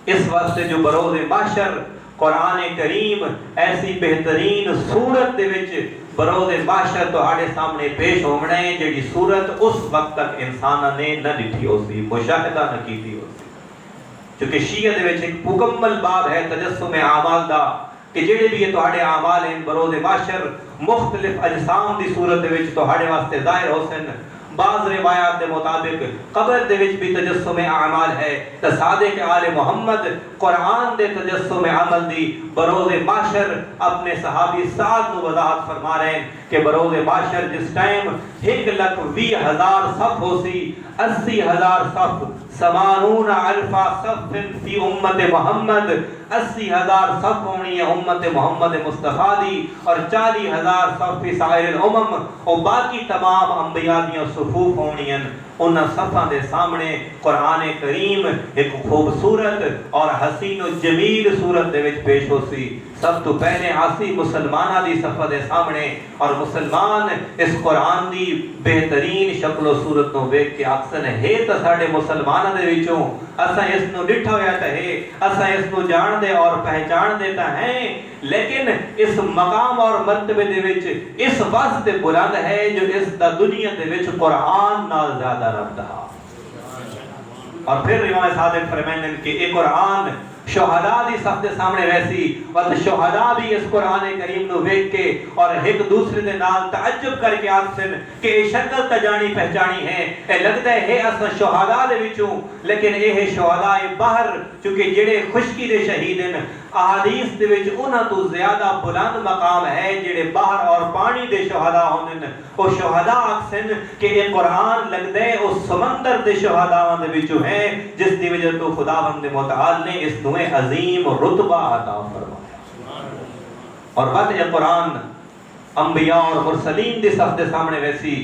اس واسطے جو بروز محشر قرآن کریم ایسی بہترین صورت دے وچ بروز محشر تہاڈے سامنے پیش ہونا ہے جڑی صورت اس وقت تک انسان نے نہ ڈٹھی ہو سی، مشاہدہ نہ کیتی ہو سی. چونکہ شیعہ دے وچ ایک مکمل باب ہے تجسم اعمال دا کہ جڑے بھی تہاڈے اعمال ہیں بروز محشر مختلف اجسام دی صورت دے وچ تہاڈے واسطے ظاہر ہو سن. بعض روایات دے مطابق قبر دے وچ بھی تجسم اعمال ہے. تو صادق آل محمد قرآن دے تجسم عمل دی بروز محشر اپنے صحابی سعد نو وضاحت فرما رہے ہیں کہ بروز محشر جس ٹائم 1,20,000 صف ہو سی، 80,000 صف، 80,000 صف فی امت محمد، 80,000 صف ہونی ہے امت محمد مصطفیٰ دی، اور 40,000 صف فی سائر الامم، اور باقی تمام انبیاء دیاں صفوف ہونی ہیں. ان صفاں دے سامنے قرآن کریم ایک خوبصورت اور حسین و جمیل صورت دے وچ پیش ہو سی. سب تو پہلے آسی مسلمانہ دی صفحہ دے سامنے، اور مسلمان اس قرآن دی بہترین شکل و صورت نو ویکھ کے اکثر ہے تو ساڈے مسلمانہ دے وچوں اساں اس نو ڈٹھا ہویا تے ہے، اساں اس نو جان دے اور پہچان دے تا ہیں، لیکن اس مقام اور مرتبے دے وچ اس واسطے بلند ہے جو اس دا دنیا دے وچ قرآن نال زیادہ ربط ہے. اور پھر امام صادق فرمائیں کہ ایک قرآن شہداء دی صف دے سامنے ویسی اور شہداء بھی اس قرآن کریم نو ویکھ کے اور ایک دوسرے دے نال تعجب کر کے آکھن کہ اے شکل تا جانی پہچانی ہے، اے لگدا ہے اساں شہداء دے وچوں، لیکن اے ہے شہداء باہر، چونکہ جڑے خشکی دے شہید ہیں احادیث دے وچ انہاں تو زیادہ بلند مقام ہے جڑے باہر اور پانی دے شہداء ہوندے. او شہداء آکھن کہ اے قرآن لگدا ہے اس سمندر دے شہداء دے وچوں ہے جس دی وجہ تو خداوند متعال نے اس نو عظیم رتبہ عطا فرمایا. اور بعد یہ قرآن انبیاء اور مرسلین دی صف دے سامنے ویسی،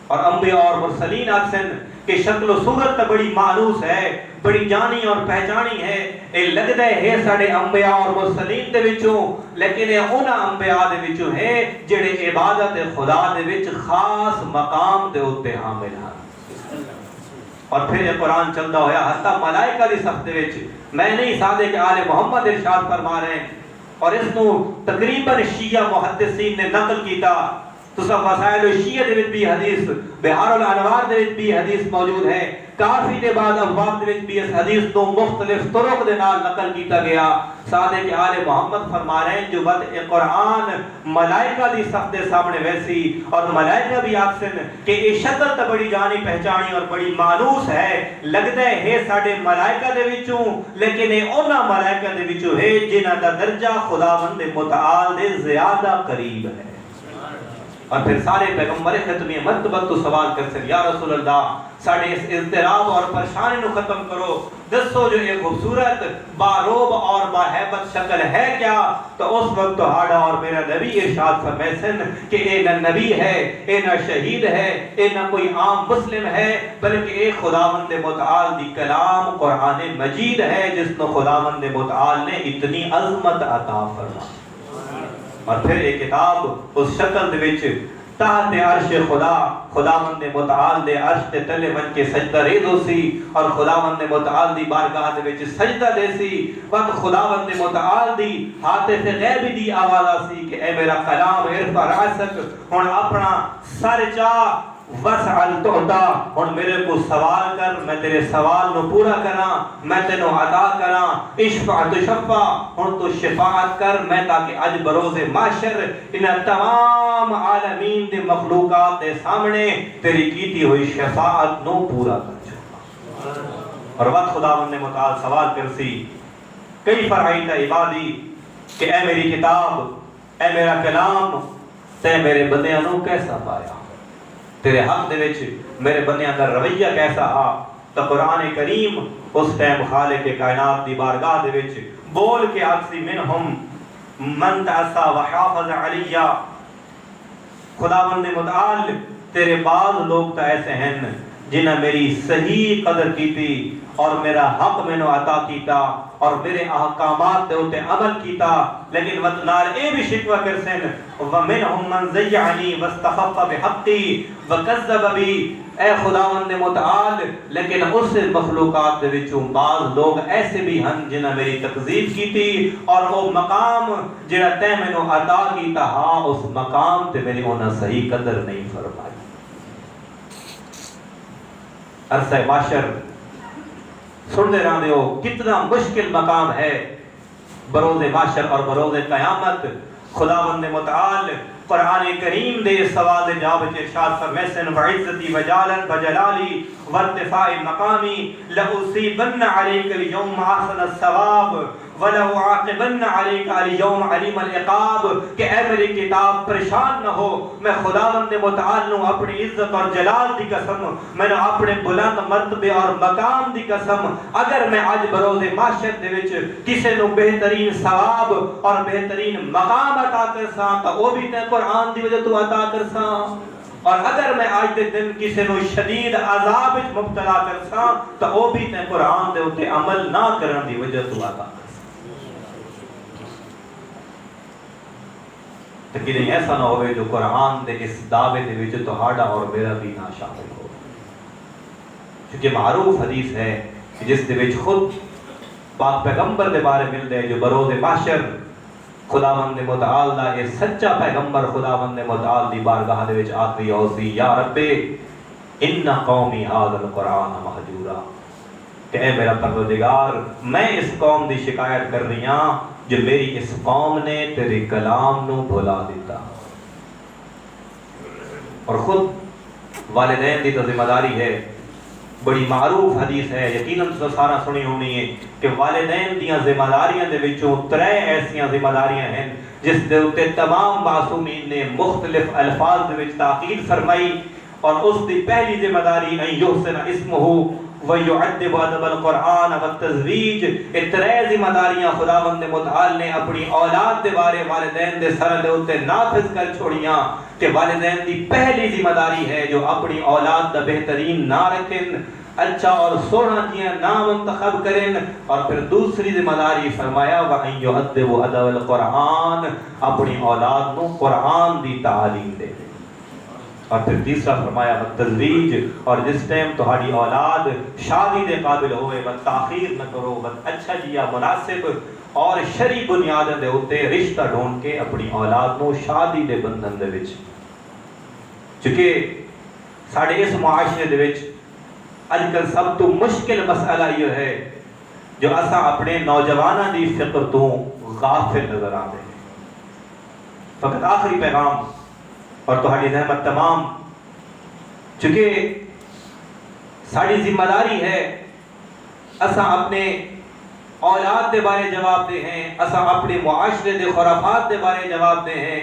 اور انبیاء اور مرسلین آکھن کہ شکل و صورت تا بڑی مانوس ہے، بڑی جانی اور پہچانی ہے، اے لگدا ہے ساڈے انبیاء اور مرسلین دے وچوں، لیکن اے انہاں انبیاء دے وچوں ہے جڑے عبادت خدا دے وچ خاص مقام دے اوتے حامل ہیں. اور پھر یہ قرآن چلدا ہویا حتی ملائکہ دی صف دے وچ میں نہیں صادق آل محمد ارشاد فرما رہے ہیں. اور اس نو تقریباً شیعہ محدثین نے نقل کیتا. تو سب وسائل شیعہ دے وچ بھی حدیث، بہار الانوار دے وچ بھی حدیث موجود ہے کافی دے بعد ابواب دے وچ بھی اس حدیث تو مختلف طرق دے نال نقل کیتا گیا. صادق آل محمد فرما رہے ہیں جو وضع قرآن ملائکہ دی صف دے سامنے ویسی اور ملائکہ بھی آکسن کہ یہ شکل تو بڑی جانی پہچانی اور بڑی مانوس ہے لگتا ہے ساڑے ملائکہ دے وچوں لیکن یہ اونا ملائکہ دے وچوں ہے جنہ دا درجہ خداوند متعال دے زیادہ قریب ہے. اور پھر سارے پیغمبر ختمی مرتبہ تو سوال کر سکتے یا رسول اللہ ساڑھے اس اضطراب اور پریشانی نو ختم کرو دسو جو ایک خوبصورت باروب اور باہیبت شکل ہے کیا. تو اس وقت ہاڑا اور میرا نبی ارشاد فرمائے سن کہ اے نہ نبی ہے اے نہ شہید ہے اے نہ کوئی عام مسلم ہے بلکہ اے خداوند متعال دی کلام قرآن مجید ہے جس کو خداوند متعال نے اتنی عظمت عطا فرمائی. اور پھر ایک کتاب اس شکل دے وچ تحت عرش خدا خداوند متعال دے عرش تے تلے بن کے سجدہ ریزو سی اور خداوند متعال دی بارگاہ دے وچ سجدہ دے سی. وقت خداوند متعال دی ہاتف غیبی دی آواز سی کہ اے میرا کلام ارفع راسک ہن اپنا سر چاہ وسعل تہتا ہن میرے کو سوال کر میں تیرے سوال نو پورا کراں میں تینو عطا کراں اشفع تشفع ہن تو شفاعت کر میں تاکہ اج بروز محشر ان تمام عالمین دے مخلوقات دے سامنے تیری کیتی ہوئی شفاعت نو پورا کر چھوڑا. اور وقت خداوند نے متعال سوال کرسی کئی فرعیت عبادی کہ اے میری کتاب اے میرا کلام تے میرے بندیاں نو کیسا پایا تیرے حق دے وچ میرے بندیاں دا رویہ کیسا آ. تو قرآن کریم اس ٹائم خالق کائنات دی بارگاہ دے وچ بول کے آکسی منہم من تعصا وحافظ علیہ خداوند متعال تیرے بعض لوگ تو ایسے ہیں جنہ میری صحیح قدر کیتی اور میرا حق میں نو عطا کیتا اور میرے احکامات تے اوتے عمل کیتا لیکن وطنال اے بھی شکوہ کرسن وَمِنْهُمْ مَنْ زَيَّعَنِي وَاسْتَخَفَّ بِحَقِّي وَكَذَّبَ بِي اے خداوند متعال لیکن اس مخلوقات دے وچوں بعض لوگ ایسے بھی ہیں جنہ میری تکذیب کیتی اور وہ مقام جنہ تے میں نو عطا کیتا ہاں اس مقام تے میری انہاں صحیح قدر نہیں فرمائی. عرصہ معاشر سن دے رہا دیو کتنا مشکل مقام ہے بروز معاشر اور بروز قیامت. خداوند متعال قرآن کریم دے سوال جواب ارشاد فرمیسن وعزتی وجالن وجلالی وارتفاع مقامی لأصیبن علیک اليوم احسن الثواب وَلَهُ عَاقِبَنَّ عَلَيْكَ الْيَوْمَ عَلِيمَ الْعِقَابِ کہ اے میری کتاب پریشان نہ ہو میں خداوند متعال نو اپنی عزت اور جلال دی قسم میں نے اپنے بلند مرتبے اور مقام دی قسم اگر میں آج بروز معاشر دے وچ کسے نو بہترین ثواب اور بہترین مقام عطا کرساں تو وہ بھی تے قرآن دی وجہ تو عطا کرساں اور اگر میں آج دے دن کسے نو شدید عذاب وچ مبتلا کرساں تو وہ بھی تے قرآن دے اوتے عمل نہ کرن دی وجہ تو عطا لیکن ایسا نہ ہوئے جو قرآن دے اس دعوے دے وچ تہاڈا اور میرا بھی نہ شامل ہو. چونکہ معروف حدیث ہے کہ جس دے وچ خود پاک پیغمبر دے بارے مل دے جو بروز محشر خداوند متعال دا یہ سچا پیغمبر خداوند متعال دی بارگاہ دے وچ آخری اوسی یا رب ان قومی ھذا القرآن مہجورا کہ اے میرا پروردگار میں اس قوم دی شکایت کر رہی ہاں جو میری اس قوم نے تیرے کلام نو بھلا دیتا. اور خود والدین دی تو ذمہ داری ہے بڑی معروف حدیث ہے یقیناً تو سارا سنی ہونی ہے کہ والدین دیاں ذمہ داریاں دے وچوں 3 ایسیاں ذمہ داریاں ہیں جس دے اوتے تمام معصومین نے مختلف الفاظ دے وچ تاکید فرمائی اور اس دی پہلی ذمہ داری ان یحسن اسمہ وَيُعَدِّبُ أَدَبَ الْقُرْآنَ وَالتَّزْوِيجِ یہ 3 ذمہ داریاں خداوند متعال نے اپنی اولاد دے بارے والدین دے سر دے اوتے نافذ کر چھوڑیاں کہ والدین دی پہلی ذمہ داری ہے جو اپنی اولاد دا بہترین نہ رکھن اچھا اور سونا جیاں نام منتخب کریں اور پھر دوسری ذمہ داری فرمایا وَأَن يُعَدِّبُ أَدَبَ الْقُرْآنَ اپنی اولاد نو قرآن دی تعلیم دے اور پھر تیسرا فرمایا تزویج اور جس ٹائم تہاڈی اولاد شادی دے قابل ہوئے بس تاخیر نہ کرو بس اچھا جیا مناسب اور شرعی بنیاد دے اوتے رشتہ ڈھونڈ کے اپنی اولاد نو شادی دے بندھن دے وچ چونکہ ساڈے اس معاشرے دے وچ اج کل سب تو مشکل مسئلہ یہ ہے جو اساں اپنے نوجوانوں دی فکر تو غافل نظر آتے ہیں. فقط آخری پیغام اور تہاڈی زحمت تمام، چونکہ ساری ذمہ داری ہے اساں اپنے اولاد دے بارے جواب دے ہیں، اساں اپنے معاشرے دے خرافات دے بارے جواب دے ہیں.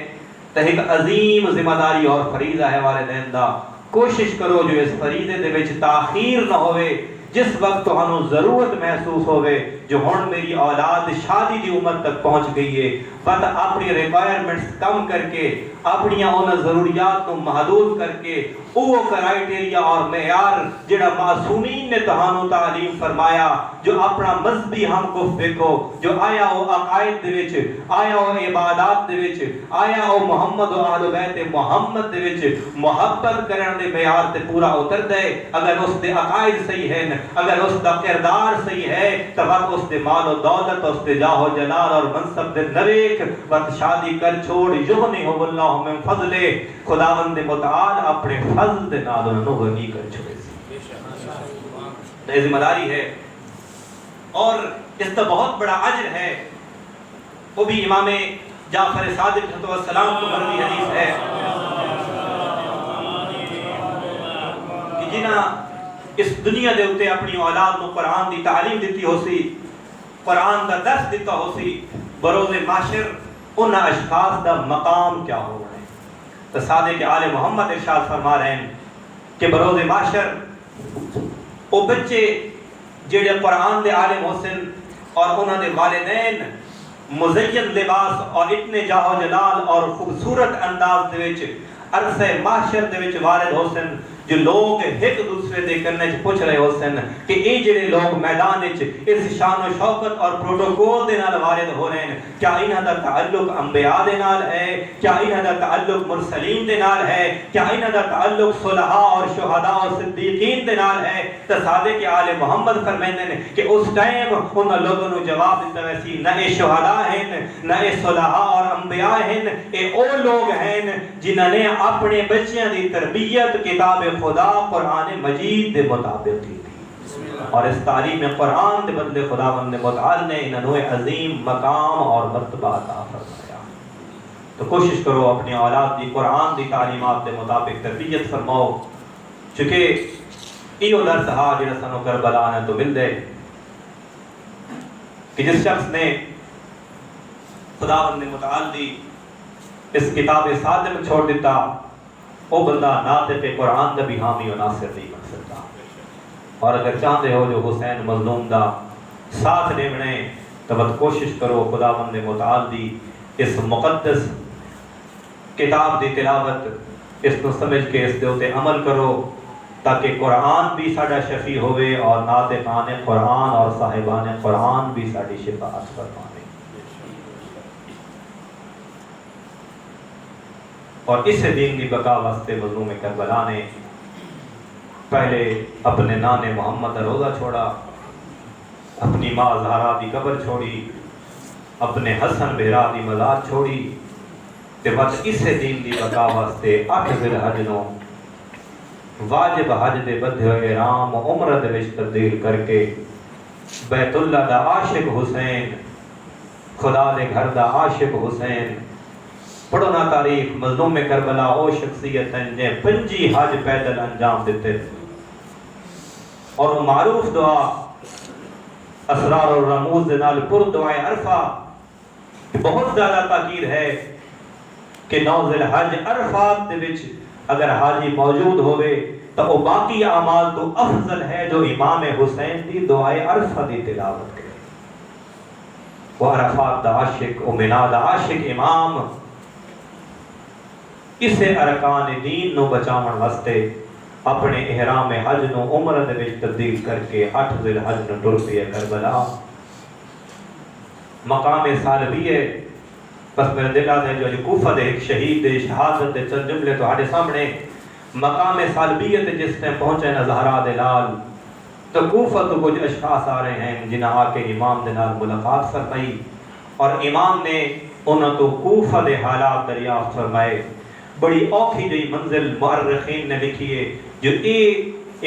تو ایک عظیم ذمہ داری اور فریضہ ہے والدین دا. کوشش کرو جو اس فریضے دے وچ تاخیر نہ ہوئے. جس وقت تہانوں ضرورت محسوس ہوئے جو ہن میری اولاد شادی دی عمر تک پہنچ گئی ہے، بس اپنی ریکوائرمنٹس کم کر کے اپنی ان ضروریات کو محدود کر کے وہ کرائٹیریا اور معیار جڑا معصومین نے تہانوں تعلیم فرمایا، جو اپنا مذہبی ہم کو دیکھو، جو آیا وہ عقائد دے وچ، آیا وہ عبادات دے وچ، آیا وہ محمد و اہل بیت محمد دے وچ محبت کرن دے معیار تے پورا اتر دے. اگر اس دے عقائد صحیح ہیں، اگر اس دا کردار صحیح ہے، تو وقت اس دے مال و دولت، اس دے جاہ و جلال اور منصب دے نویک وقت شادی کر چھوڑ. یغنیہ اللہ من فضل، خداوند متعال اپنے فضل دے نال انہوں غنی کر چھوڑے سی. یہ ذمہ داری ہے اور اس کا بہت بڑا اجر ہے. وہ بھی امام جعفر صادق علیہ السلام کو مروی حدیث ہے کہ جنہاں اس دنیا دے اتے اپنی اولاد کو قرآن دی تعلیم دیتی ہو سی، قرآن دا درس دیتا ہو سی، بروز معاشر ان اشخاص دا مقام کیا ہو رہے ہیں. تو صادق آل محمد ارشاد فرما رہے ہیں کہ بروز معاشر وہ بچے جڑے قرآن دے عالم حسن اور انہوں دے والدین مزین لباس اور اتنے جاہ و جلال اور خوبصورت انداز دے وچ عرصہ معاشر دے وچ والد حسن، جو لوگ ایک دوسرے دے کرنے پوچھ رہے حسن کہ یہ جڑے لوگ میدان اس شان و شوکت اور پروٹوکول دے نال وارد ہو رہے ہیں، کیا انہاں دا تعلق انبیاء دے نال ہے؟ کیا انہاں دا تعلق مرسلین دے نال ہے؟ کیا انہاں دا تعلق صلحاء اور شہداء اور صدیقین دے نال ہے؟ تو صادق آل محمد فرماندے ہیں کہ اس ٹائم انہاں لوگوں نے جواب دیتا ویسی نہ اے شہداء ہیں، نہ اے صلحاء اور انبیاء ہیں، اے او لوگ ہیں جنہاں نے اپنے بچیاں دی تربیت کتاب خدا قرآن مجید دے مطابق کی تھی، اور اس تعلیم قرآن دے بدلے خداوند متعال نے انہوں عظیم مقام اور مرتبہ عطا فرمایا. تو کوشش کرو اپنی اولاد دی قرآن دی تعلیمات دے مطابق تربیت فرماؤ. چونکہ ایو درس ہا جڑا سانو کربلا نے تو مل دے کہ جس شخص نے خداوند متعال دی اس کتاب صادق چھوڑ دیتا، وہ بندہ ناطق قرآن دا بھی حامی و ناصر نہیں بن سکتا. اور اگر چاہتے ہو جو حسین مظلوم دا ساتھ دیونے تو بس کوشش کرو خداوند متعال دی اس مقدس کتاب دی تلاوت اس کو سمجھ کے اس دے اتے عمل کرو، تاکہ قرآن بھی ساڈا شفیع ہوئے اور ناطقان قرآن اور صاحبان قرآن بھی ساڈی شفاعت فرمائے. اور اس دین کی بقا واسطے مظلوم کربلا نے پہلے اپنے نانے محمد روزہ چھوڑا، اپنی ماں زہرا دی قبر چھوڑی، اپنے حسن بہرا دی مزار چھوڑی، تے بس اس دین دی بقا واسطے 8 ذی الحج نو واجب حج دے بدھے ہوئے رام عمرہ دے وچ تبدیل کر کے بیت اللہ دا عاشق حسین، خدا دے گھر دا عاشق حسین، پڑھو نا تاریخ مظلوم کربلا او شخصیت ہیں جن 5 حج پیدل انجام دیتے، اور معروف دعا اسرار اور رموز نال پر دعائے عرفہ بہت زیادہ تاکید ہے کہ 9 ذی الحج عرفات دے وچ اگر حاجی موجود ہوئے تو وہ باقی اعمال تو افضل ہے جو امام حسین دی دعائے عرفہ دی تلاوت کرے. وہ عرفات دا عاشق، وہ منا دا عاشق امام اسے ارکان دین نو بچاون واسطے اپنے احرام حج نو عمرہ دے وچ تبدیل کر کے 8 ذی الحج نو ٹر پیا کربلا. مقام سالبیہ بس میرے دل آدھے جو کوفہ دے ایک شہید دے شہادت دے چند جملے تو ہاڑے سامنے. مقام سالبیہ تے جس نے پہنچے نا زہرا دے لال تو کوفہ تو کچھ اشخاص آ رہے ہیں جنہاں آ کے امام دے نال ملاقات فرمائی، اور امام نے انہوں تو کوفہ دے حالات دریافت فرمائے. بڑی اوکھی جئی منزل مؤرخین نے لکھی ہے جو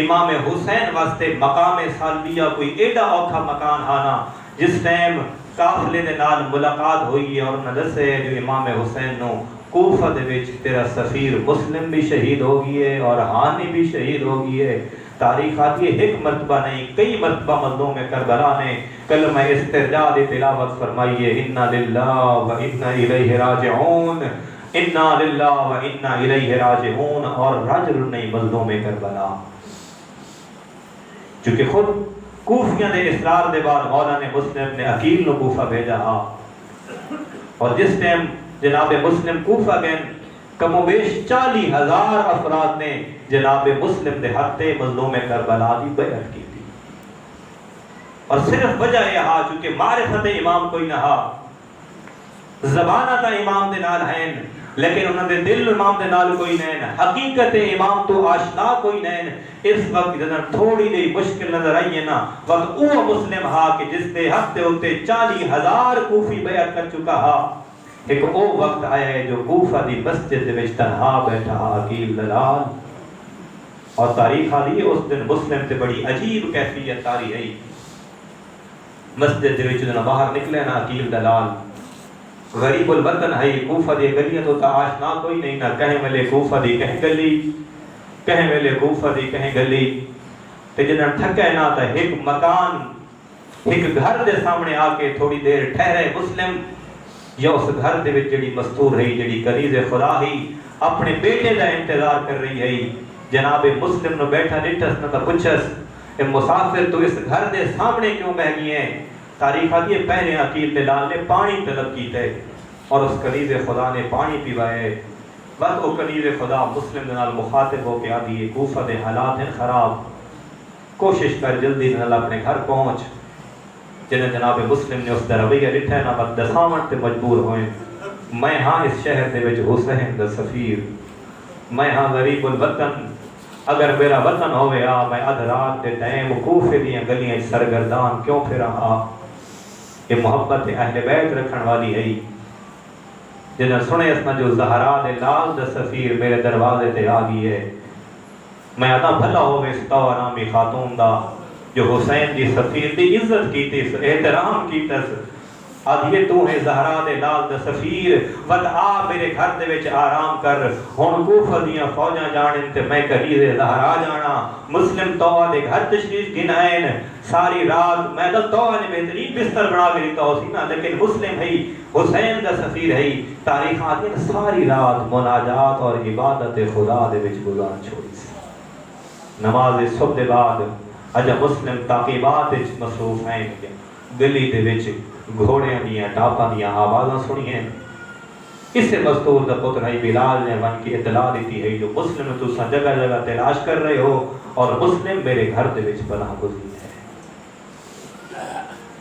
امام حسین واسطے مقام سالبیہ کوئی ایڈا اوکھا مکان آنا جس ٹائم قافلے دے نال ملاقات ہوئی ہے اور انہوں نے دسے جو امام حسین نو کوفہ دے وچ تیرا سفیر مسلم بھی شہید ہو گئی ہے اور ہانی بھی شہید ہو گئی ہے. تاریخ آتی ہے ایک مرتبہ نہیں کئی مرتبہ مظلوم کربلا نے کلمہ استرجاع دی تلاوت فرمائی ہے انا للہ و انا الیہ راجعون انا للہ و انا الیہ راجعون اور رجل نہیں مظلوم کربلا. چونکہ خود کوفیاں دے اصرار دے بعد مولا نے مسلم نے عقیل نو کوفہ بھیجا اور جس ٹائم جناب مسلم کوفہ گئے کم و بیش 40,000 افراد نے جناب مسلم دے حق تے مظلوم کربلا دی بیعت کی تھی. اور صرف وجہ یہ ہا چونکہ معرفت امام کوئی نہ ہا زبانہ تا امام دے نال ہیں لیکن انہوں نے دل امام دے نال کوئی نہیں حقیقت امام تو آشنا کوئی نہیں. اس وقت جنہاں تھوڑی دی مشکل نظر آئی ہے نا وقت او مسلم ہا کہ جس دے حق دے ہوتے 40,000 کوفی بیعت کر چکا ہا. ایک او وقت آیا ہے جو کوفہ دی مسجد دے وچ تنہا بیٹھا عقیل دلال اور تاریخ آلی اس دن مسلم تے بڑی عجیب کیفیت تاری ہے. مسجد دے وچ جنہاں باہر نکلے نا عقیل دلال غریب الوطن ہے کوفہ دی گلیاں تو تا آشنا کوئی نہیں نہ کہیں ملے کوفہ دی کہیں گلی کہیں ملے کوفہ دی کہیں گلی تے جنہاں تھکے نہ تا ایک مکان ایک گھر دے سامنے آ کے تھوڑی دیر ٹھہرے مسلم یا اس گھر دے وچ جڑی مستور ہے جڑی کنیز خدا ہی اپنے بیٹے دا انتظار کر رہی ہے. جناب مسلم نو بیٹھا ڈٹھس نہ تا پچھس اے مسافر تو اس گھر دے سامنے کیوں بہ گئی ہے. تاریخ آتی ہے پہلے عقیل دلال نے پانی طلب کیتے اور اس کنیز خدا نے پانی پیوائے. بس وہ کنیز خدا مسلم نال مخاطب ہو کے آدھی ہے کوفہ دے حالات ہیں خراب کوشش کر جلدی نال اپنے گھر پہنچ. جنہیں جناب مسلم نے اس دا رویہ ڈٹھا نہ بد دساوٹ تے مجبور ہوئے. میں ہاں اس شہر دے وچ حسین دا سفیر میں ہاں غریب الوطن اگر میرا وطن ہوئے آ میں ادھ رات دے ٹائم کوفے دیاں گلیاں سرگردان کیوں پھرا آ. یہ محبت اہل بیت رکھن والی ہے. جنہیں سنے اسنا جو زہرا دے لال دا سفیر میرے دروازے تے آ گئی ہے میں ادا بھلا ہوئے ستوا نامی خاتون دا جو حسین دی سفیر دی عزت کیتی احترام کیتس آدھیے تو ہے زہرا دے لال دا سفیر ود آ میرے گھر دے وچ آرام کر ہن کوفہ دیاں فوجاں جانن تے میں کنیز زہرا جانا. مسلم توہ دے گھر تشریف گنائن ساری رات میں توہ نے بہترین بستر بنا کے دیتا ہو سی نا لیکن مسلم ہے حسین دا سفیر ہے. تاریخ آتی ہے ساری رات مناجات اور عبادت خدا دے وچ گزار چھوڑی سی. نماز صبح دے بعد اجا مسلم تعقیبات وچ مصروف ہیں گلی دے وچ گھوڑیاں دیاں ٹاپاں دیاں آوازاں سنی ہیں. اس سے مستور دا پتر ہے بلال نے ون کی اطلاع دیتی ہے جو مسلم تو جگہ جگہ تلاش کر رہے ہو اور مسلم میرے گھر دے وچ پناہ گزین ہے.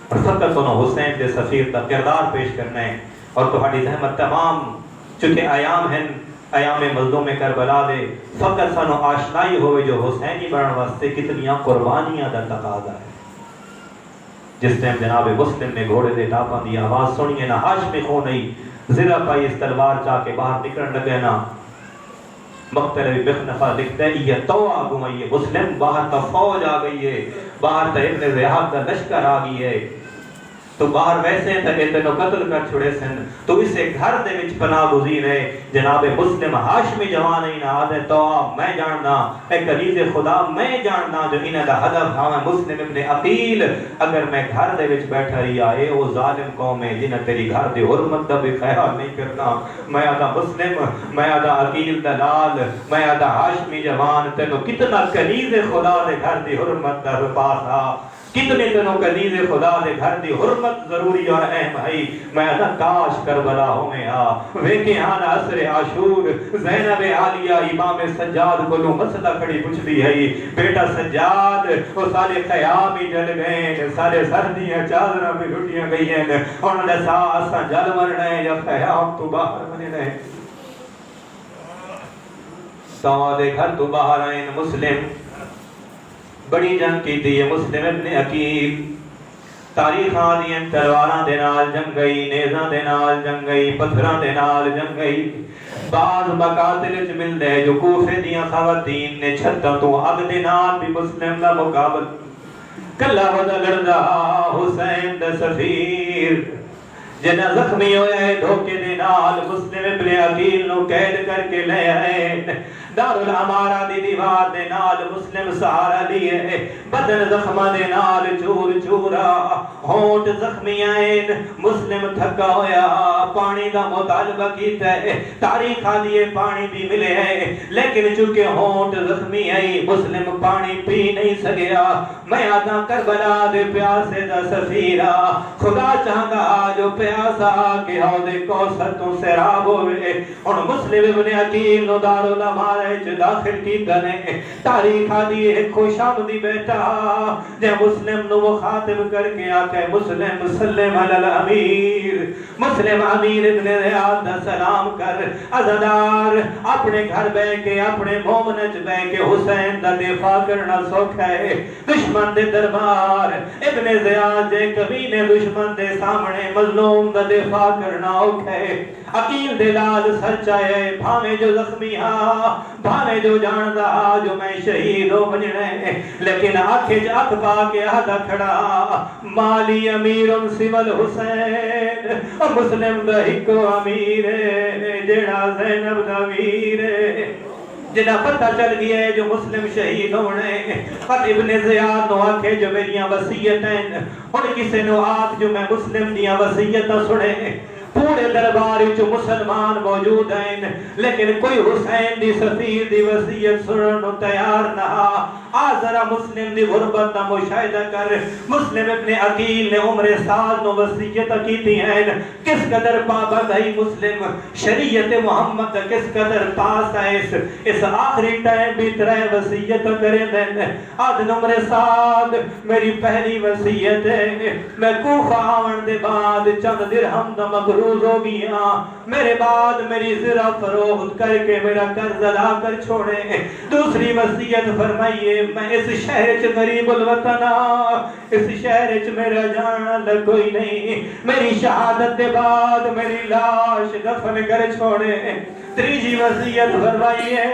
اور فقط انہوں حسین دے سفیر دا کردار پیش کرنا ہے اور تہاڈی زحمت تمام چونکہ ایام ہیں ایام مظلوم کربلا دے فقط سانو آشنائی ہوئے جو حسینی بنن واسطے کتنیاں قربانیاں دا تقاضا ہے. جس ٹائم جناب مسلم نے گھوڑے دے ٹاپاں دی آواز سنیے نہ ہاشمی خون نہیں زرہ پائی اس تلوار چاہ کے باہر نکلن لگے نا مختلف بخنفہ لکھتے ہیں یہ تو آگو میں یہ مسلم باہر تا فوج آ گئی ہے باہر تا ابن زیاد کا لشکر آ گئی ہے تو باہر ویسے ہیں تک اتنو قتل کر چھڑے سن تو اسے گھر دے وچ پناہ گزین ہے. جناب مسلم ہاشمی جوان ہی نہ آدھے تو میں جاننا اے کنیز خدا میں جاننا جو انہ دا حدف ہاں مسلم ابن عقیل اگر میں گھر دے وچ بیٹھا رہی آئے وہ ظالم قوم ہے جنہ تیری گھر دے حرمت دا بھی خیال نہیں کرنا. میں آدھا مسلم میں آدھا عقیل دلال میں آدھا ہاشمی جوان تینو کتنا کنیز خدا دے گھر دی حرمت دا پاس آ کتنے دنوں کنیز خدا دے گھر دی حرمت ضروری اور اہم ہے. میں ادا کاش کربلا ہوئے آ ویکے آنا عصر عاشور زینب عالیہ امام سجاد کو لو مسئلہ کھڑی پوچھ دی ہے بیٹا سجاد وہ سارے قیام ہی جل گئے سارے سردیاں چادرہ بھی لٹیاں گئی ہیں انہوں نے ساساں جل مرنے یا قیام تو باہر مرنے تو دے گھر تو باہر آئین مسلم بڑی جنگ کی تھی یہ مسلم ابن عقیل تاریخاں دیاں تلواراں دے نال جنگ گئی، نیزاں دے نال جنگ گئی، پتھراں دے نال جنگ گئی۔ بعض مقاتل وچ ملدے جو کوفے دیاں خواتین نے چھتاں تو اگ دے نال بھی مسلم دا مقابل کلا ودا لڑدا حسین دا سفیر جنہ زخمی ہویا ہے دھوکے دے نال مسلم ابن عقیل نو قید کر کے لے آئے دار الامارہ دی دیوار دے نال مسلم سہارا لیے بدن زخمہ دے نال چور چورا ہونٹ زخمی آئین مسلم تھکا ہویا پانی دا مطالبہ کیتا ہے تاریخ آدھیے پانی بھی ملے ہیں لیکن چونکہ ہونٹ زخمی آئی مسلم پانی پی نہیں سکیا میں آدھا کربلا دے پیاسے دا سفیرہ خدا چاہتا جو پیاسا کہ حوض کوثر تو سیراب ہوئے اور مسلم ابن عقیل نو دار الامارہ داخل کی تنے تاریخ آدھی ایک خوش آمدی بیٹا جے مسلم نو مخاطب کر کے آکے مسلم سلم علی الامیر مسلم امیر ابن ریاض دا سلام کر عزدار اپنے گھر بے کے اپنے مومنج بے کے حسین دا دفاع کرنا سوکھ ہے دشمن دے دربار ابن زیاد جے کبھی نے دشمن دے سامنے مظلوم دا دفاع کرنا اوکھ ہے عقیل دے لال سچائے بھامے جو زخمی ہاں بھانے جو جاندہ جو میں شہید ہو بجنے لیکن آنکھیں جاک پا کے آدھا کھڑا مالی امیر سول حسین اور مسلم دا ہکو امیر جڑا زینب دا ویر جنہ پتہ چل گیا ہے جو مسلم شہید ہونے اور ابن زیاد نو آکھے جو میریاں وصیتیں اور کسے نو آکھ جو میں مسلم دیاں وصیتیں سنے پورے دربار جو مسلمان موجود ہیں لیکن کوئی حسین دی سفیر دی وصیت سنن تیار نہ آزرا مسلم دی غربت دا مشاہدہ کر مسلم ابن عقیل نے عمر سال نو وصیت کی ہیں کس قدر پابند ہے مسلم شریعت محمد کس قدر پاس ہے اس آخری ٹائم بھی ترے وصیت کریں دیں آدھ عمر سال میری پہلی وصیت ہے میں کوفہ آون دے بعد چند درہم دا مغروض ہو گیا میرے بعد میری زرہ فروخت کر کے میرا قرض ادا کر چھوڑے دوسری وصیت فرمائیے میں اس شہر چ غریب الوطن اس شہر چ میرا جانا لگوئی نہیں میری شہادت دے بعد میری لاش دفن کر چھوڑے تیسری وصیت فرمائیے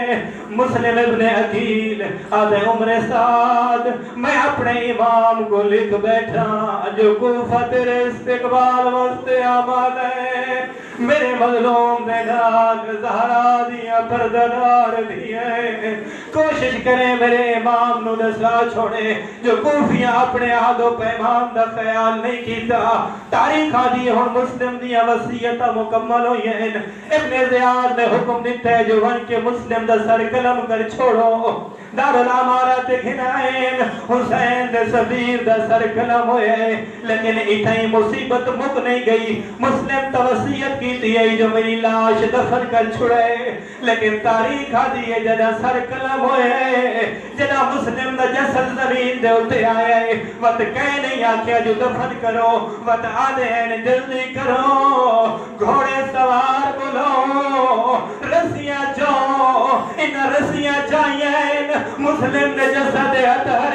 مسلم ابن عقیل آدھے عمر سعد میں اپنے امام کو لکھ بیٹھا جو کوفہ تیرے استقبال واسطے آماد ہے میرے مظلوم دے ناک زہرا دیا پرددار دیئے کوشش کریں میرے امام نو نسلا چھوڑے جو کوفیاں اپنے عہد و پیمان دا خیال نہیں کیتا تاریخ آدھی ہون مسلم دیا وصیتہ مکمل ہوئی ہیں ابن زیاد نے حکم دیتا ہے جو ون کے مسلم دا سر قلم کر چھوڑو دار الامارہ تے گھنائیں حسین دے سفیر دا سر قلم ہوئے لیکن اتنی مصیبت مک نہیں گئی مسلم توسیعت کی تھی جو میری لاش دفن کر چھڑے لیکن تاریخ آدھی ہے جنہ سر قلم ہوئے جنہ مسلم دا جسد زمین دے اٹھے آئے وقت کہہ نہیں آکھیا جو دفن کرو وقت آدھے ہیں جلدی کرو گھوڑے سوار بولو رسیاں جو ان رسیاں چاہیے مسلم نے جسد اطہر